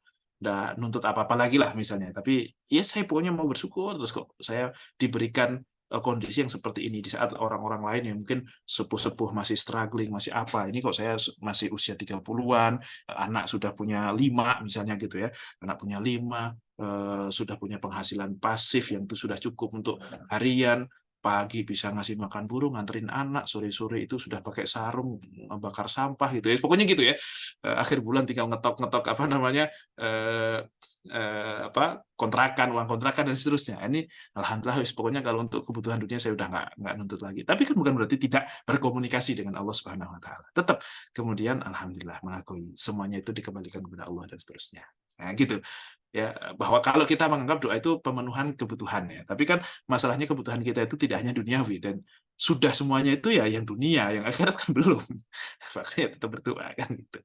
nuntut apa-apa lagi lah misalnya. Tapi ya saya pokoknya mau bersyukur terus kok saya diberikan kondisi yang seperti ini di saat orang-orang lain yang mungkin sepuh-sepuh masih struggling, masih apa. Ini kok saya masih usia 30-an, anak sudah punya 5 misalnya gitu ya. Anak punya 5, sudah punya penghasilan pasif yang itu sudah cukup untuk harian, pagi bisa ngasih makan burung, nganterin anak, sore-sore itu sudah pakai sarung bakar sampah gitu ya. Pokoknya gitu ya. Akhir bulan tinggal ngetok-ngetok apa namanya kontrakan, uang kontrakan dan seterusnya. Ini alhamdulillah pokoknya kalau untuk kebutuhan dunia saya udah nggak nuntut lagi. Tapi kan bukan berarti tidak berkomunikasi dengan Allah Subhanahu wa taala. Tetap kemudian alhamdulillah mengakui semuanya itu dikembalikan kepada Allah dan seterusnya. Nah, gitu. Ya, bahwa kalau kita menganggap doa itu pemenuhan kebutuhan ya. Tapi kan masalahnya kebutuhan kita itu tidak hanya duniawi dan sudah semuanya itu ya yang dunia, yang akhirat kan belum. Makanya tetap berdoa kan gitu.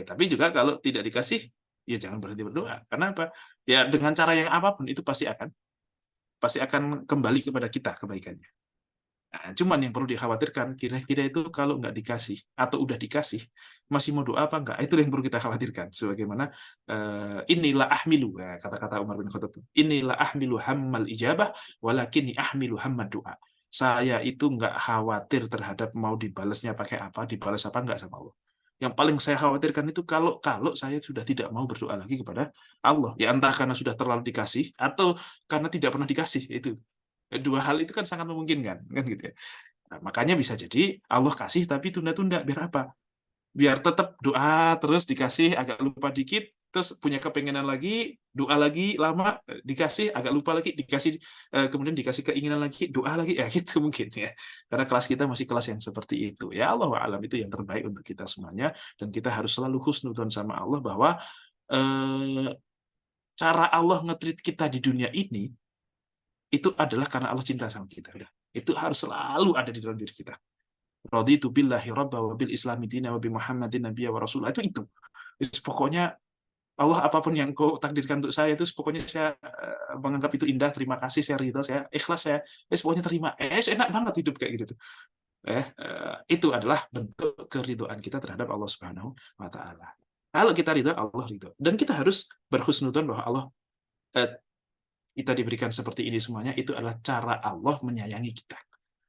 Tapi juga kalau tidak dikasih, ya jangan berhenti berdoa. Karena apa? Ya dengan cara yang apapun itu pasti akan kembali kepada kita kebaikannya. Nah, cuman yang perlu dikhawatirkan, kira-kira itu kalau nggak dikasih atau udah dikasih, masih mau doa apa enggak? Itu yang perlu kita khawatirkan. Sebagaimana inilah ahmilu, kata-kata Umar bin Khattab. Inilah ahmilu hammal ijabah, walakini ahmilu hammad doa. Saya itu nggak khawatir terhadap mau dibalasnya pakai apa, dibalas apa enggak sama Allah. Yang paling saya khawatirkan itu kalau saya sudah tidak mau berdoa lagi kepada Allah. Ya entah karena sudah terlalu dikasih atau karena tidak pernah dikasih. Itu dua hal itu kan sangat memungkinkan kan gitu ya. Nah, makanya bisa jadi Allah kasih tapi tunda-tunda biar apa? Biar tetap doa terus dikasih agak lupa dikit terus punya kepengenan lagi doa lagi lama dikasih agak lupa lagi dikasih kemudian dikasih keinginan lagi doa lagi ya gitu mungkin ya karena kelas kita masih kelas yang seperti itu ya Allah alam itu yang terbaik untuk kita semuanya dan kita harus selalu husnudzon sama Allah bahwa cara Allah nge-treat kita di dunia ini itu adalah karena Allah cinta sama kita. Itu harus selalu ada di dalam diri kita. Raditu billahi rabba wa bil islami dina wa bi Muhammadin nabiyya wa rasulah. Itu. Pokoknya Allah apapun yang kau takdirkan untuk saya itu pokoknya saya menganggap itu indah, terima kasih, saya ridho, saya ikhlas, saya pokoknya terima. Enak banget hidup kayak gitu. Itu adalah bentuk keridhaan kita terhadap Allah Subhanahu wa taala. Kalau kita ridho, Allah ridho. Dan kita harus berhusnudzon bahwa Allah kita diberikan seperti ini semuanya, itu adalah cara Allah menyayangi kita.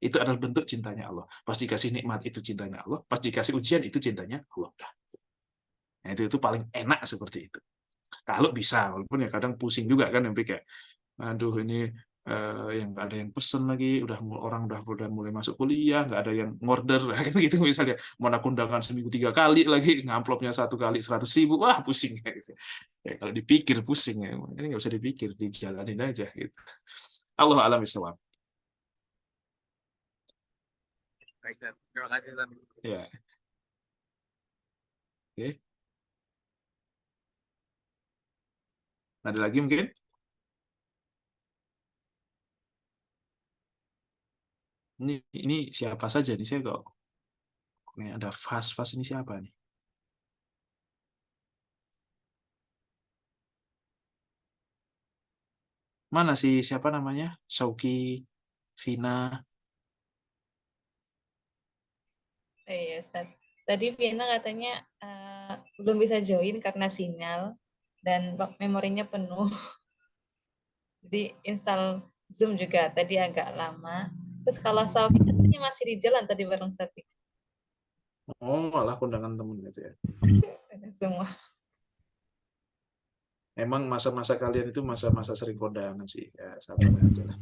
Itu adalah bentuk cintanya Allah. Pas dikasih nikmat itu cintanya Allah, pas dikasih ujian itu cintanya Allah. Nah, itu paling enak seperti itu. Kalau bisa, walaupun ya kadang pusing juga kan, sampai kayak, aduh ini yang nggak ada yang pesen lagi, orang udah mulai masuk kuliah, nggak ada yang order kan gitu, misalnya mau nak undangan seminggu 3 kali lagi, ngamplopnya 1 kali 100.000, wah pusing kayak gitu. Ya, kalau dipikir pusing ya, ini nggak usah dipikir, dijalanin aja gitu. Allah alam bisawab. Baik, San. Terima kasih, San. Ya. Oke. Ada lagi mungkin? Ini siapa saja nih, saya kok ada Fas ini siapa nih? Mana sih, siapa namanya? Sauki, Vina. Iya, Ustaz. Tadi Vina katanya belum bisa join karena sinyal dan memorinya penuh. Jadi install Zoom juga tadi agak lama. Terus kalau Safi katanya masih di jalan tadi bareng Safi. Oh, malah kondangan temen gitu ya. Ada semua. Emang masa-masa kalian itu masa-masa sering kondangan sih. Ya, sabar aja lah.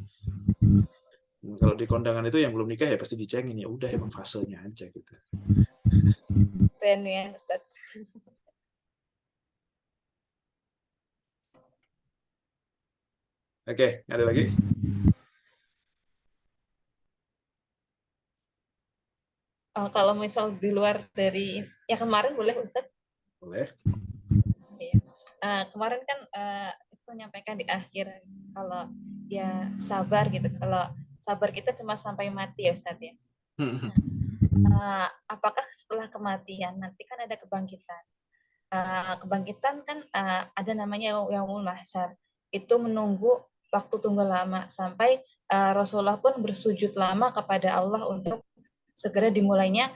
Kalau di kondangan itu yang belum nikah ya pasti dicengin, ya udah emang fasenya aja gitu. Keren ya, Ustaz. Oke, ada lagi? Kalau misal di luar dari ya kemarin boleh Ustaz? Boleh. Iya. Kemarin kan itu menyampaikan di akhir kalau ya sabar gitu. Kalau sabar kita cuma sampai mati ya Ustaz ya. Apakah setelah kematian nanti kan ada kebangkitan? Kebangkitan kan ada namanya yaumul mahsyar. Itu menunggu waktu tunggu lama sampai Rasulullah pun bersujud lama kepada Allah untuk segera dimulainya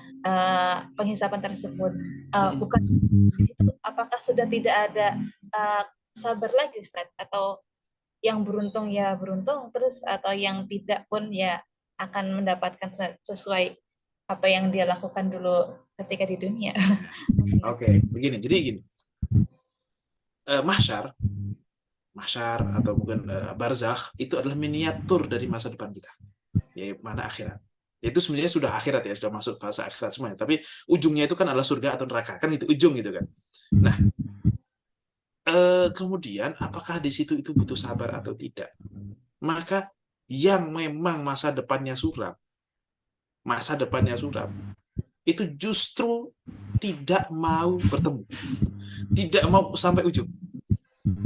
penghisapan tersebut. Bukan itu, apakah sudah tidak ada sabar lagi Ustaz, atau yang beruntung ya beruntung terus, atau yang tidak pun ya akan mendapatkan sesuai apa yang dia lakukan dulu ketika di dunia. Oke, begini. Jadi gini. Mahsyar atau mungkin barzakh itu adalah miniatur dari masa depan kita. Ya, mana akhirat. Itu sebenarnya sudah akhirat ya, sudah masuk fase akhirat semuanya. Tapi ujungnya itu kan adalah surga atau neraka, kan itu ujung gitu kan. Nah, kemudian apakah di situ itu butuh sabar atau tidak? Maka yang memang masa depannya suram, itu justru tidak mau bertemu, tidak mau sampai ujung.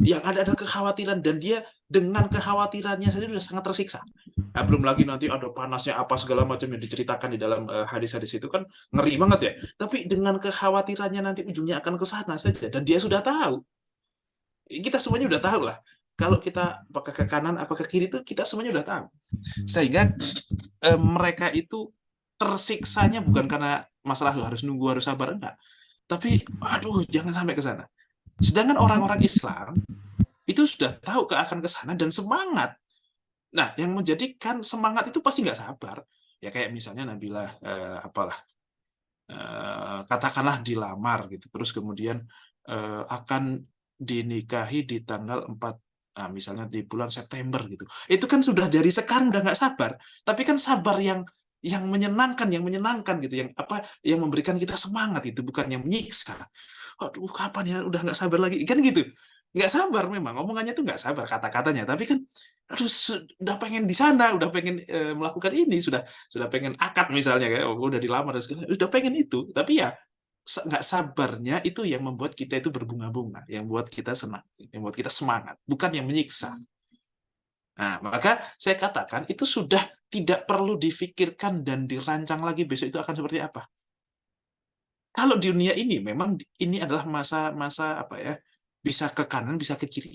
Yang ada adalah kekhawatiran, dan dia dengan kekhawatirannya saja sudah sangat tersiksa. Nah, belum lagi nanti ada panasnya apa segala macam yang diceritakan di dalam hadis-hadis itu kan ngeri banget ya. Tapi dengan kekhawatirannya nanti ujungnya akan ke sana saja, dan dia sudah tahu. Kita semuanya udah tahu lah. Kalau kita apakah ke kanan apa ke kiri itu kita semuanya udah tahu. Sehingga mereka itu tersiksanya bukan karena masalah harus nunggu, harus sabar, enggak. Tapi aduh jangan sampai ke sana. Sedangkan orang-orang Islam itu sudah tahu akan ke sana dan semangat. Nah, yang menjadikan semangat itu pasti nggak sabar. Ya kayak misalnya Nabila katakanlah dilamar gitu, terus kemudian akan dinikahi di tanggal 4, misalnya di bulan September gitu. Itu kan sudah dari sekarang udah nggak sabar. Tapi kan sabar yang menyenangkan gitu, yang memberikan kita semangat, itu bukan yang menyiksa. Aduh, kapan ya, udah nggak sabar lagi kan gitu. Nggak sabar, memang omongannya tuh nggak sabar kata-katanya, tapi kan aduh udah pengen di sana, udah pengen melakukan ini, sudah pengen akad misalnya, kayak udah dilamar dan segala, udah pengen itu, tapi ya nggak sabarnya itu yang membuat kita itu berbunga-bunga, yang buat kita senang, yang buat kita semangat, bukan yang menyiksa. Nah, maka saya katakan itu sudah tidak perlu difikirkan dan dirancang lagi besok itu akan seperti apa. Kalau di dunia ini memang ini adalah masa apa ya, bisa ke kanan, bisa ke kiri.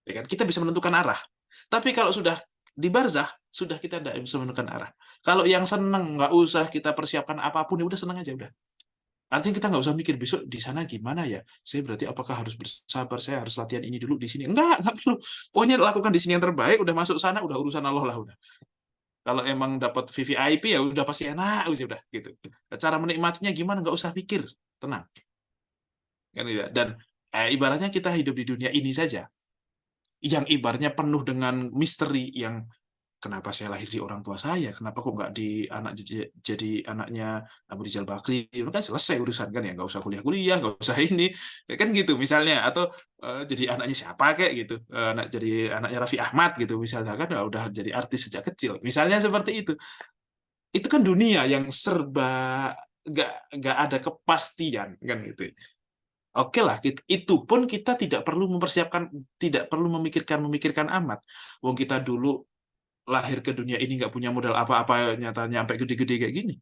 Ya kan? Kita bisa menentukan arah. Tapi kalau sudah di barzah, sudah kita tidak bisa menentukan arah. Kalau yang senang, nggak usah kita persiapkan apapun, ya udah senang aja udah. Artinya kita nggak usah mikir besok di sana gimana ya. Saya berarti apakah harus bersabar? Saya harus latihan ini dulu di sini. Nggak perlu. Pokoknya lakukan di sini yang terbaik. Udah masuk sana, udah urusan Allah lah udah. Kalau emang dapat VVIP ya udah pasti enak, udah gitu. Cara menikmatinya gimana? Nggak usah pikir, tenang. Kan gitu. Dan ibaratnya kita hidup di dunia ini saja, yang ibaratnya penuh dengan misteri yang kenapa saya lahir di orang tua saya, kenapa kok nggak jadi anaknya Abu Rizal Bakri, itu kan selesai urusan kan ya, nggak usah kuliah-kuliah, nggak usah ini, ya kan gitu misalnya, atau jadi anaknya siapa kayak gitu, jadi anaknya Raffi Ahmad gitu misalnya kan, udah jadi artis sejak kecil, misalnya seperti itu kan dunia yang serba nggak nggak ada kepastian kan gitu. Oke lah, itu pun kita tidak perlu mempersiapkan, tidak perlu memikirkan amat. Wong kita dulu lahir ke dunia ini nggak punya modal apa-apa, nyatanya sampai gede-gede kayak gini,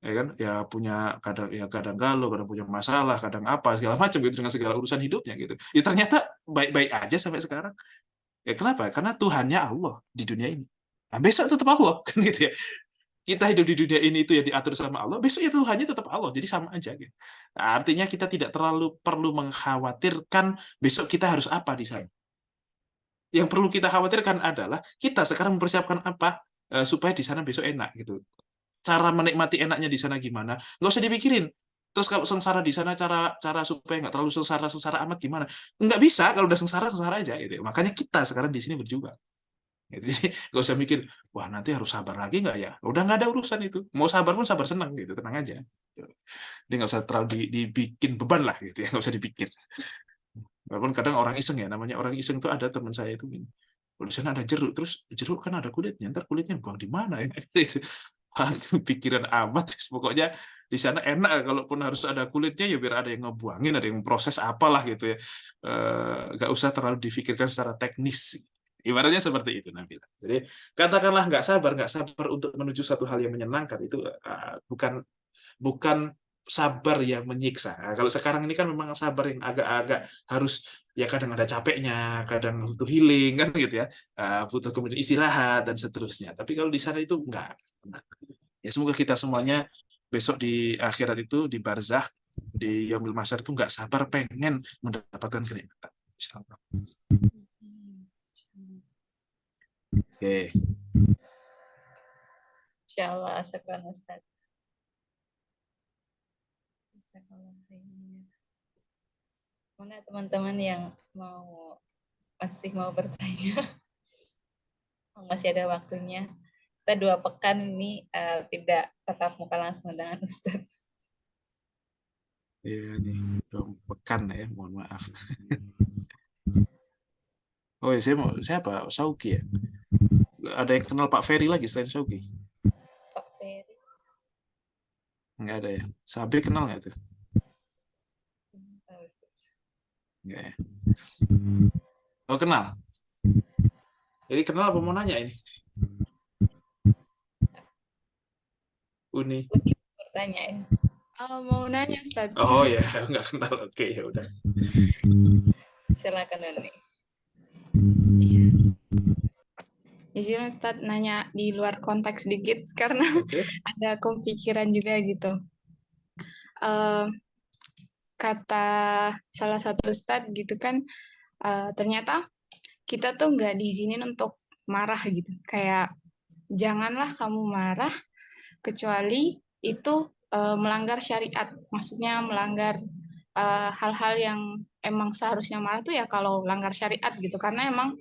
ya kan, ya punya kadang galau, kadang punya masalah, kadang apa segala macam gitu dengan segala urusan hidupnya gitu, ya ternyata baik-baik aja sampai sekarang. Ya kenapa? Karena Tuhannya Allah di dunia ini, nah, besok tetap Allah kan gitu ya. Kita hidup di dunia ini itu ya diatur sama Allah, besok ya Tuhannya tetap Allah, jadi sama aja gitu. Nah, artinya kita tidak terlalu perlu mengkhawatirkan besok kita harus apa di sana. Yang perlu kita khawatirkan adalah kita sekarang mempersiapkan apa supaya di sana besok enak gitu. Cara menikmati enaknya di sana gimana? Nggak usah dipikirin. Terus kalau sengsara di sana, cara cara supaya nggak terlalu sengsara amat gimana? Nggak bisa, kalau udah sengsara aja gitu. Makanya kita sekarang di sini berjuang. Gitu. Jadi nggak usah mikir, wah nanti harus sabar lagi nggak ya? Udah nggak ada urusan itu. Mau sabar pun sabar senang gitu, tenang aja. Jadi nggak usah terlalu dibikin beban lah gitu ya, nggak usah dipikir. Walaupun kadang orang iseng ya, namanya orang iseng tuh ada teman saya itu gini. "Oh, di sana ada jeruk, terus jeruk kan ada kulitnya, ntar kulitnya buang di mana ya?" Itu pikiran amat. Pokoknya di sana enak, kalaupun harus ada kulitnya ya biar ada yang ngebuangin, ada yang memproses apalah gitu ya. Nggak usah terlalu difikirkan secara teknis. Ibaratnya seperti itu Nabila. Jadi katakanlah nggak sabar untuk menuju satu hal yang menyenangkan itu bukan bukan sabar yang menyiksa. Nah, kalau sekarang ini kan memang sabar yang agak-agak harus, ya kadang ada capeknya, kadang butuh healing kan gitu ya, butuh kemudian istirahat dan seterusnya. Tapi kalau di sana itu enggak. Ya semoga kita semuanya besok di akhirat itu di barzakh, di yaumul mahsyar itu nggak sabar pengen mendapatkan kenikmatan. Insyaallah. Oke. Insyaallah, syukran Ustaz. Mana teman-teman yang masih mau bertanya? Masih ada waktunya. Kita 2 pekan ini tidak tatap muka langsung dengan Ustaz. Ya nih, pekan ya, mohon maaf. Oh ya, siapa? Sauki ya? Ada yang kenal Pak Ferry lagi selain Sauki? Pak Ferry. Nggak ada ya. Sabri kenal nggak tuh? Nggak ya. Oh kenal. Jadi kenal apa mau nanya ini? Uni. Bertanya ya. Mau nanya Ustaz. Oh ya, nggak kenal. Oke, ya udah. Silakan Uni. Iya. Izin Ustaz nanya di luar konteks dikit karena Oke. ada kepikiran juga gitu. Kata salah satu Ustaz gitu kan, ternyata kita tuh nggak diizinin untuk marah gitu. Kayak janganlah kamu marah kecuali itu melanggar syariat. Maksudnya melanggar hal-hal yang emang seharusnya marah tuh ya kalau langgar syariat gitu. Karena emang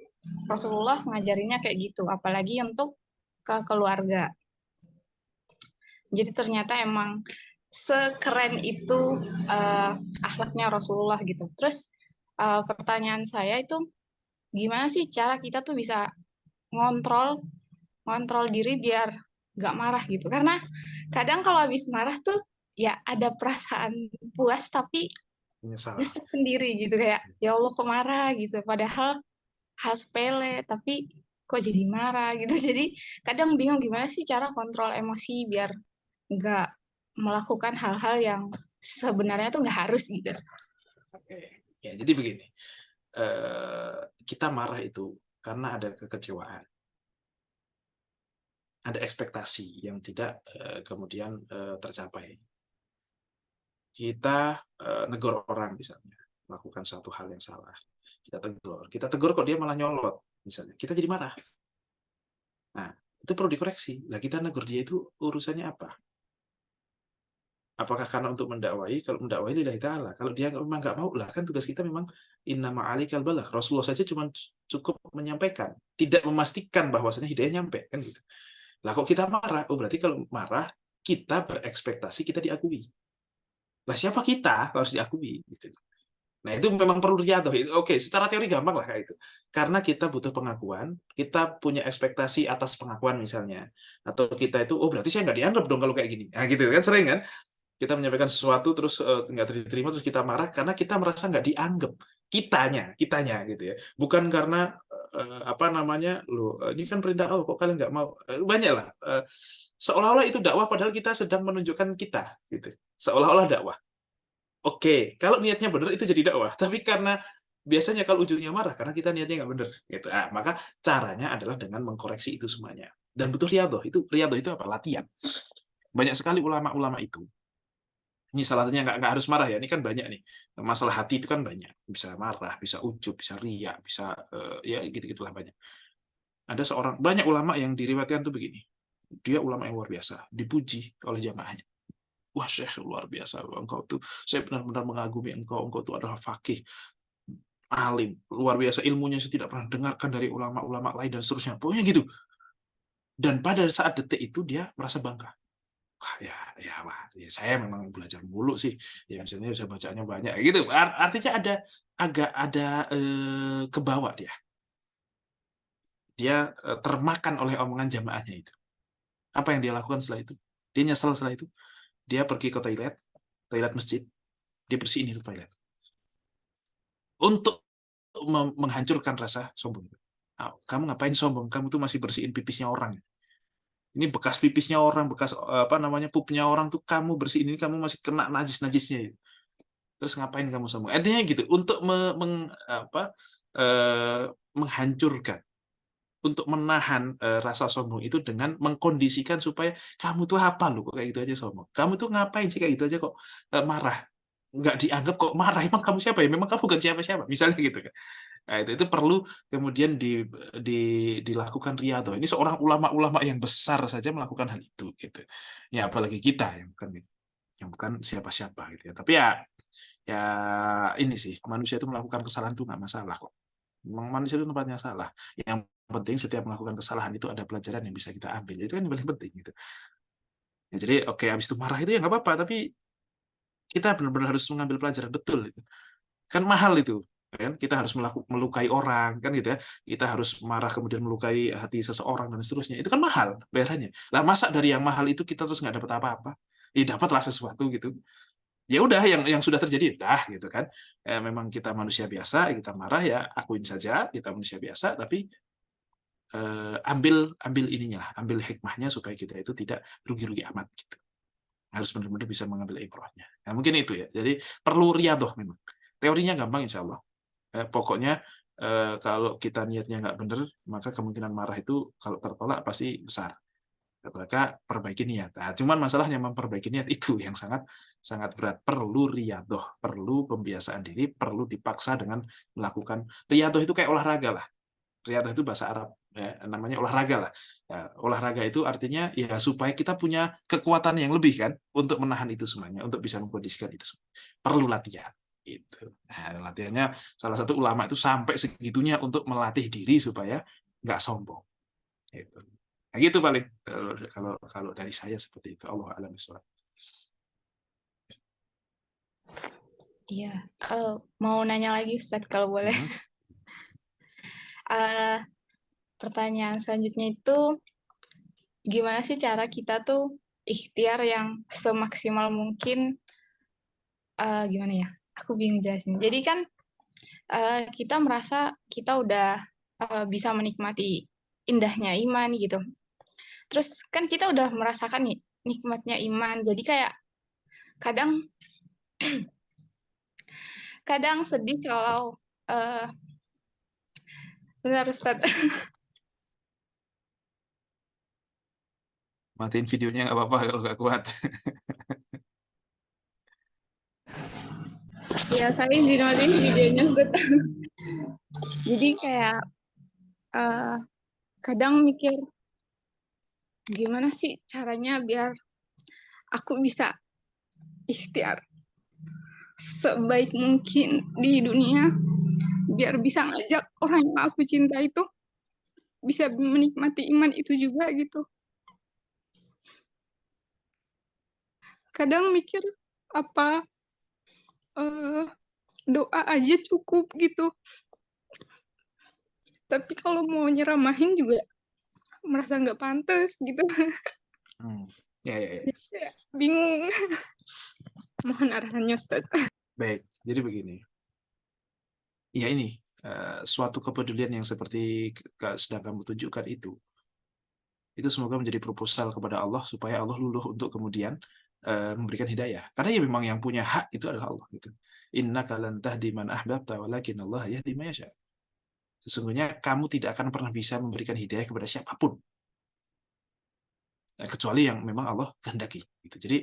Rasulullah ngajarinnya kayak gitu, apalagi untuk ke keluarga. Jadi ternyata emang sekeren itu akhlaknya Rasulullah gitu. Terus pertanyaan saya itu gimana sih cara kita tuh bisa ngontrol ngontrol diri biar gak marah gitu? Karena kadang kalau habis marah tuh ya ada perasaan puas tapi Menyesal. nyesek sendiri gitu kayak ya Allah kok marah gitu. Padahal hal sepele tapi kok jadi marah gitu. Jadi kadang bingung gimana sih cara kontrol emosi biar nggak melakukan hal-hal yang sebenarnya tuh nggak harus gitu. Oke. Ya, jadi begini. Kita marah itu karena ada kekecewaan. Ada ekspektasi yang tidak kemudian tercapai. kita negor orang misalnya, melakukan satu hal yang salah. Kita tegur kok dia malah nyolot misalnya. Kita jadi marah. Nah, itu perlu dikoreksi. Lah kita negur dia itu urusannya apa? Apakah karena untuk mendakwai? Kalau mendakwai lillahi ta'ala. Kalau dia memang nggak mau, lah kan tugas kita memang innama alikal balagh. Rasulullah saja cuma cukup menyampaikan, tidak memastikan bahwasanya hidayah nyampe kan gitu. Lah kok kita marah? Oh berarti kalau marah kita berekspektasi kita diakui. Lah siapa kita harus diakui gitu. Nah, itu memang perlu riadoh. Oke, secara teori gampang lah kayak itu. Karena kita butuh pengakuan, kita punya ekspektasi atas pengakuan misalnya. Atau kita itu, oh berarti saya nggak dianggap dong kalau kayak gini. Nah gitu kan, sering kan. Kita menyampaikan sesuatu terus nggak diterima, terus kita marah karena kita merasa nggak dianggap. Kitanya gitu ya. Bukan karena apa namanya, loh ini kan perintah Allah, kok kalian nggak mau. Banyak lah. Seolah-olah itu dakwah padahal kita sedang menunjukkan kita. Gitu. Seolah-olah dakwah. Oke, kalau niatnya benar itu jadi dakwah. Tapi karena biasanya kalau ujungnya marah karena kita niatnya nggak benar, gitu. Maka caranya adalah dengan mengkoreksi itu semuanya. Dan butuh riadoh. Riadoh itu apa? Latihan. Banyak sekali ulama-ulama itu. Ini salah satunya nggak harus marah ya. Ini kan banyak nih. Masalah hati itu kan banyak. Bisa marah, bisa ujub, bisa riak, bisa ya gitu-gitulah banyak. Ada banyak ulama yang diriwayatkan tuh begini. Dia ulama yang luar biasa, dipuji oleh jamaahnya. Wah, Syekh luar biasa. Engkau tuh, saya benar-benar mengagumi engkau. Engkau tuh adalah fakih, alim, luar biasa ilmunya. Saya tidak pernah dengarkan dari ulama-ulama lain dan seterusnya. Pokoknya gitu. Dan pada saat detik itu dia merasa bangga. Wah, ya saya memang belajar mulu sih. Ya misalnya saya bacanya banyak gitu. Artinya agak ada kebawa dia. Dia termakan oleh omongan jamaahnya itu. Apa yang dia lakukan setelah itu? Dia nyesal setelah itu. Dia pergi ke toilet masjid. Dia bersihin itu toilet. Untuk menghancurkan rasa sombong. Nah, kamu ngapain sombong? Kamu tuh masih bersihin pipisnya orang. Ini bekas pipisnya orang, bekas apa namanya pupnya orang tuh kamu bersihin, ini kamu masih kena najis-najisnya. Terus ngapain kamu sombong? Artinya gitu, untuk menghancurkan, untuk menahan rasa sombong itu dengan mengkondisikan supaya kamu tuh apa lu kok kayak gitu aja sombong. Kamu tuh ngapain sih kayak gitu aja kok marah? Nggak dianggap kok marah. Emang kamu siapa ya? Memang kamu bukan siapa-siapa. Misalnya gitu kan. Nah, itu perlu kemudian dilakukan riyadhah. Ini seorang ulama-ulama yang besar saja melakukan hal itu gitu. Ya apalagi kita yang bukan siapa-siapa gitu ya. Tapi ya ini sih manusia itu melakukan kesalahan itu nggak masalah kok. Memang manusia itu tempatnya salah. Yang penting setiap melakukan kesalahan itu ada pelajaran yang bisa kita ambil. Itu kan yang paling penting gitu. Ya, jadi oke habis itu marah itu ya nggak apa-apa, tapi kita benar-benar harus mengambil pelajaran betul itu. Kan mahal itu. Kan kita harus melukai orang kan gitu ya, kita harus marah kemudian melukai hati seseorang dan seterusnya, itu kan mahal bayarannya lah. Masa dari yang mahal itu kita terus nggak dapat apa-apa? Ya dapatlah sesuatu gitu. Ya udah yang sudah terjadi udah gitu kan. Memang kita manusia biasa, kita marah ya akuin saja kita manusia biasa, tapi ambil ininya lah, ambil hikmahnya supaya kita itu tidak rugi-rugi amat gitu. Harus benar-benar bisa mengambil ibrahnya. Nah, mungkin itu ya. Jadi perlu riadoh memang. Teorinya gampang insya Allah. Pokoknya kalau kita niatnya nggak benar, maka kemungkinan marah itu kalau tertolak pasti besar. Maka perbaiki niat. Nah, cuman masalahnya memperbaiki niat itu yang sangat sangat berat. Perlu riadoh, perlu pembiasaan diri, perlu dipaksa dengan melakukan riadoh itu kayak olahraga lah. Riadoh itu bahasa Arab, ya, namanya olahraga lah. Ya, olahraga itu artinya ya supaya kita punya kekuatan yang lebih kan untuk menahan itu semuanya, untuk bisa mengkondisikan itu semua. Perlu latihan. Itu. Nah, latihannya salah satu ulama itu sampai segitunya untuk melatih diri supaya nggak sombong. Itu. Nah, gitu paling kalau dari saya seperti itu. Allah a'lam bishawab. Iya, mau nanya lagi Ustadz kalau boleh. Pertanyaan selanjutnya itu, gimana sih cara kita tuh ikhtiar yang semaksimal mungkin, gimana ya? Aku bingung jelasin. Jadi kan kita merasa kita udah bisa menikmati indahnya iman gitu. Terus kan kita udah merasakan nih nikmatnya iman. Jadi kayak kadang sedih kalau benar Ustaz. Matiin videonya nggak apa-apa kalau nggak kuat. Ya, saya izin videonya Ustaz. Jadi kayak kadang mikir gimana sih caranya biar aku bisa ikhtiar sebaik mungkin di dunia, biar bisa ngajak orang yang aku cinta itu bisa menikmati iman itu juga gitu. Kadang mikir apa doa aja cukup gitu. Tapi kalau mau nyeramahin juga merasa nggak pantas gitu. Ya. Ya, bingung. Mohon arahannya Ustaz. Baik, jadi begini. Ya ini, suatu kepedulian yang seperti sedang kamu tunjukkan itu semoga menjadi proposal kepada Allah supaya Allah luluh untuk kemudian memberikan hidayah. Karena ya memang yang punya hak itu adalah Allah. Gitu. Innaka lan tahdi man ahbabta walakin Allah yahdi man yasha. Sesungguhnya kamu tidak akan pernah bisa memberikan hidayah kepada siapapun. Kecuali yang memang Allah kehendaki. Gitu. Jadi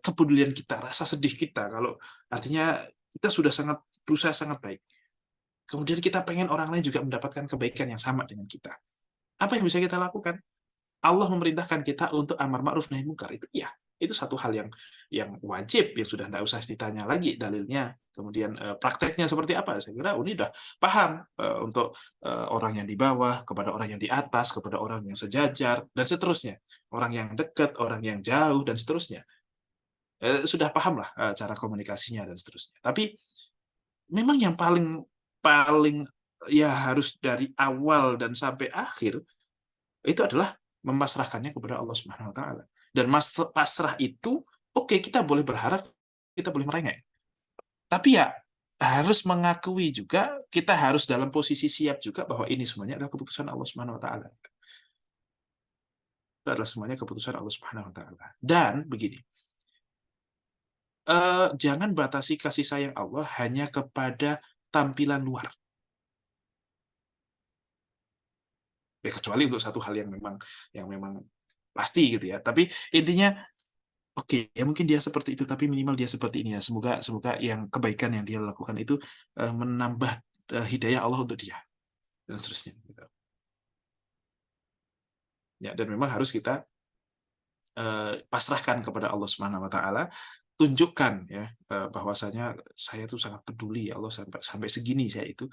kepedulian kita, rasa sedih kita, kalau artinya kita sudah sangat berusaha sangat baik. Kemudian kita pengen orang lain juga mendapatkan kebaikan yang sama dengan kita. Apa yang bisa kita lakukan? Allah memerintahkan kita untuk amar ma'ruf nahi munkar. Itu satu hal yang wajib, yang sudah tidak usah ditanya lagi dalilnya. Kemudian prakteknya seperti apa? Saya kira ini sudah paham untuk orang yang di bawah, kepada orang yang di atas, kepada orang yang sejajar, dan seterusnya. Orang yang dekat, orang yang jauh, dan seterusnya. Sudah paham lah cara komunikasinya dan seterusnya. Tapi memang yang paling ya harus dari awal dan sampai akhir itu adalah memasrahkannya kepada Allah Subhanahu wa taala. Dan pasrah itu kita boleh berharap, kita boleh merengek. Tapi ya harus mengakui juga, kita harus dalam posisi siap juga bahwa ini semuanya adalah keputusan Allah Subhanahu wa taala. Itu adalah semuanya keputusan Allah Subhanahu wa taala. Dan begini, jangan batasi kasih sayang Allah hanya kepada tampilan luar. Ya, kecuali untuk satu hal yang memang pasti gitu ya. Tapi intinya ya mungkin dia seperti itu, tapi minimal dia seperti ini ya. Semoga yang kebaikan yang dia lakukan itu menambah hidayah Allah untuk dia dan seterusnya. Gitu. Ya, dan memang harus kita pasrahkan kepada Allah Subhanahu Wa Taala. Tunjukkan ya bahwasanya saya tuh sangat peduli ya Allah sampai segini saya itu.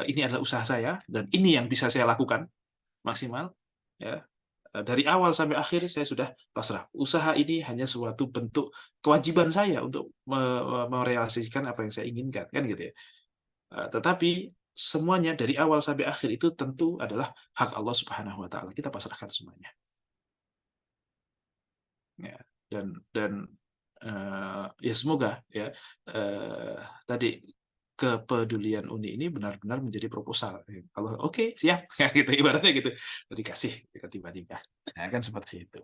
Ini adalah usaha saya dan ini yang bisa saya lakukan maksimal. Ya, dari awal sampai akhir saya sudah pasrah. Usaha ini hanya suatu bentuk kewajiban saya untuk merealisasikan apa yang saya inginkan, kan gitu ya. Tetapi semuanya dari awal sampai akhir itu tentu adalah hak Allah Subhanahu wa taala. Kita pasrahkan semuanya. Ya, dan ya semoga ya tadi kepedulian Uni ini benar-benar menjadi proposal. Kalau siap, gitu ibaratnya gitu, dikasih tiba-tiba. Nah, kan seperti itu.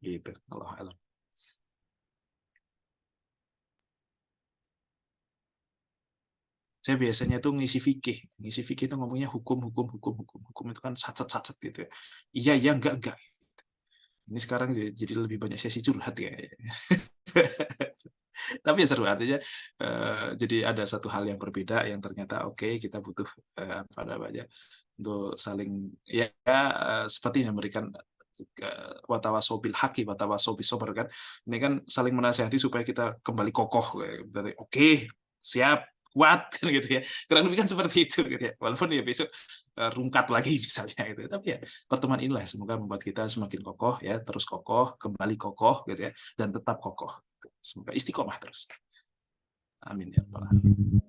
Gitu. Allah alam. Saya biasanya tuh ngisi fikih itu ngomongnya hukum itu kan sacet gitu ya. Iya enggak. Ini sekarang jadi lebih banyak sesi curhat kayaknya. Tapi ya seru, artinya jadi ada satu hal yang berbeda yang ternyata kita butuh apa namanya untuk saling ya seperti yang memberikan watawasobil haki watawasobil sober kan, ini kan saling menasihati supaya kita kembali kokoh dari siap kuat kan gitu ya, kurang lebih kan seperti itu gitu ya, walaupun ya besok rungkat lagi misalnya gitu, tapi ya pertemuan inilah semoga membuat kita semakin kokoh ya, terus kokoh kembali kokoh gitu ya, dan tetap kokoh, semoga istiqomah terus, amin ya rabbal alamin.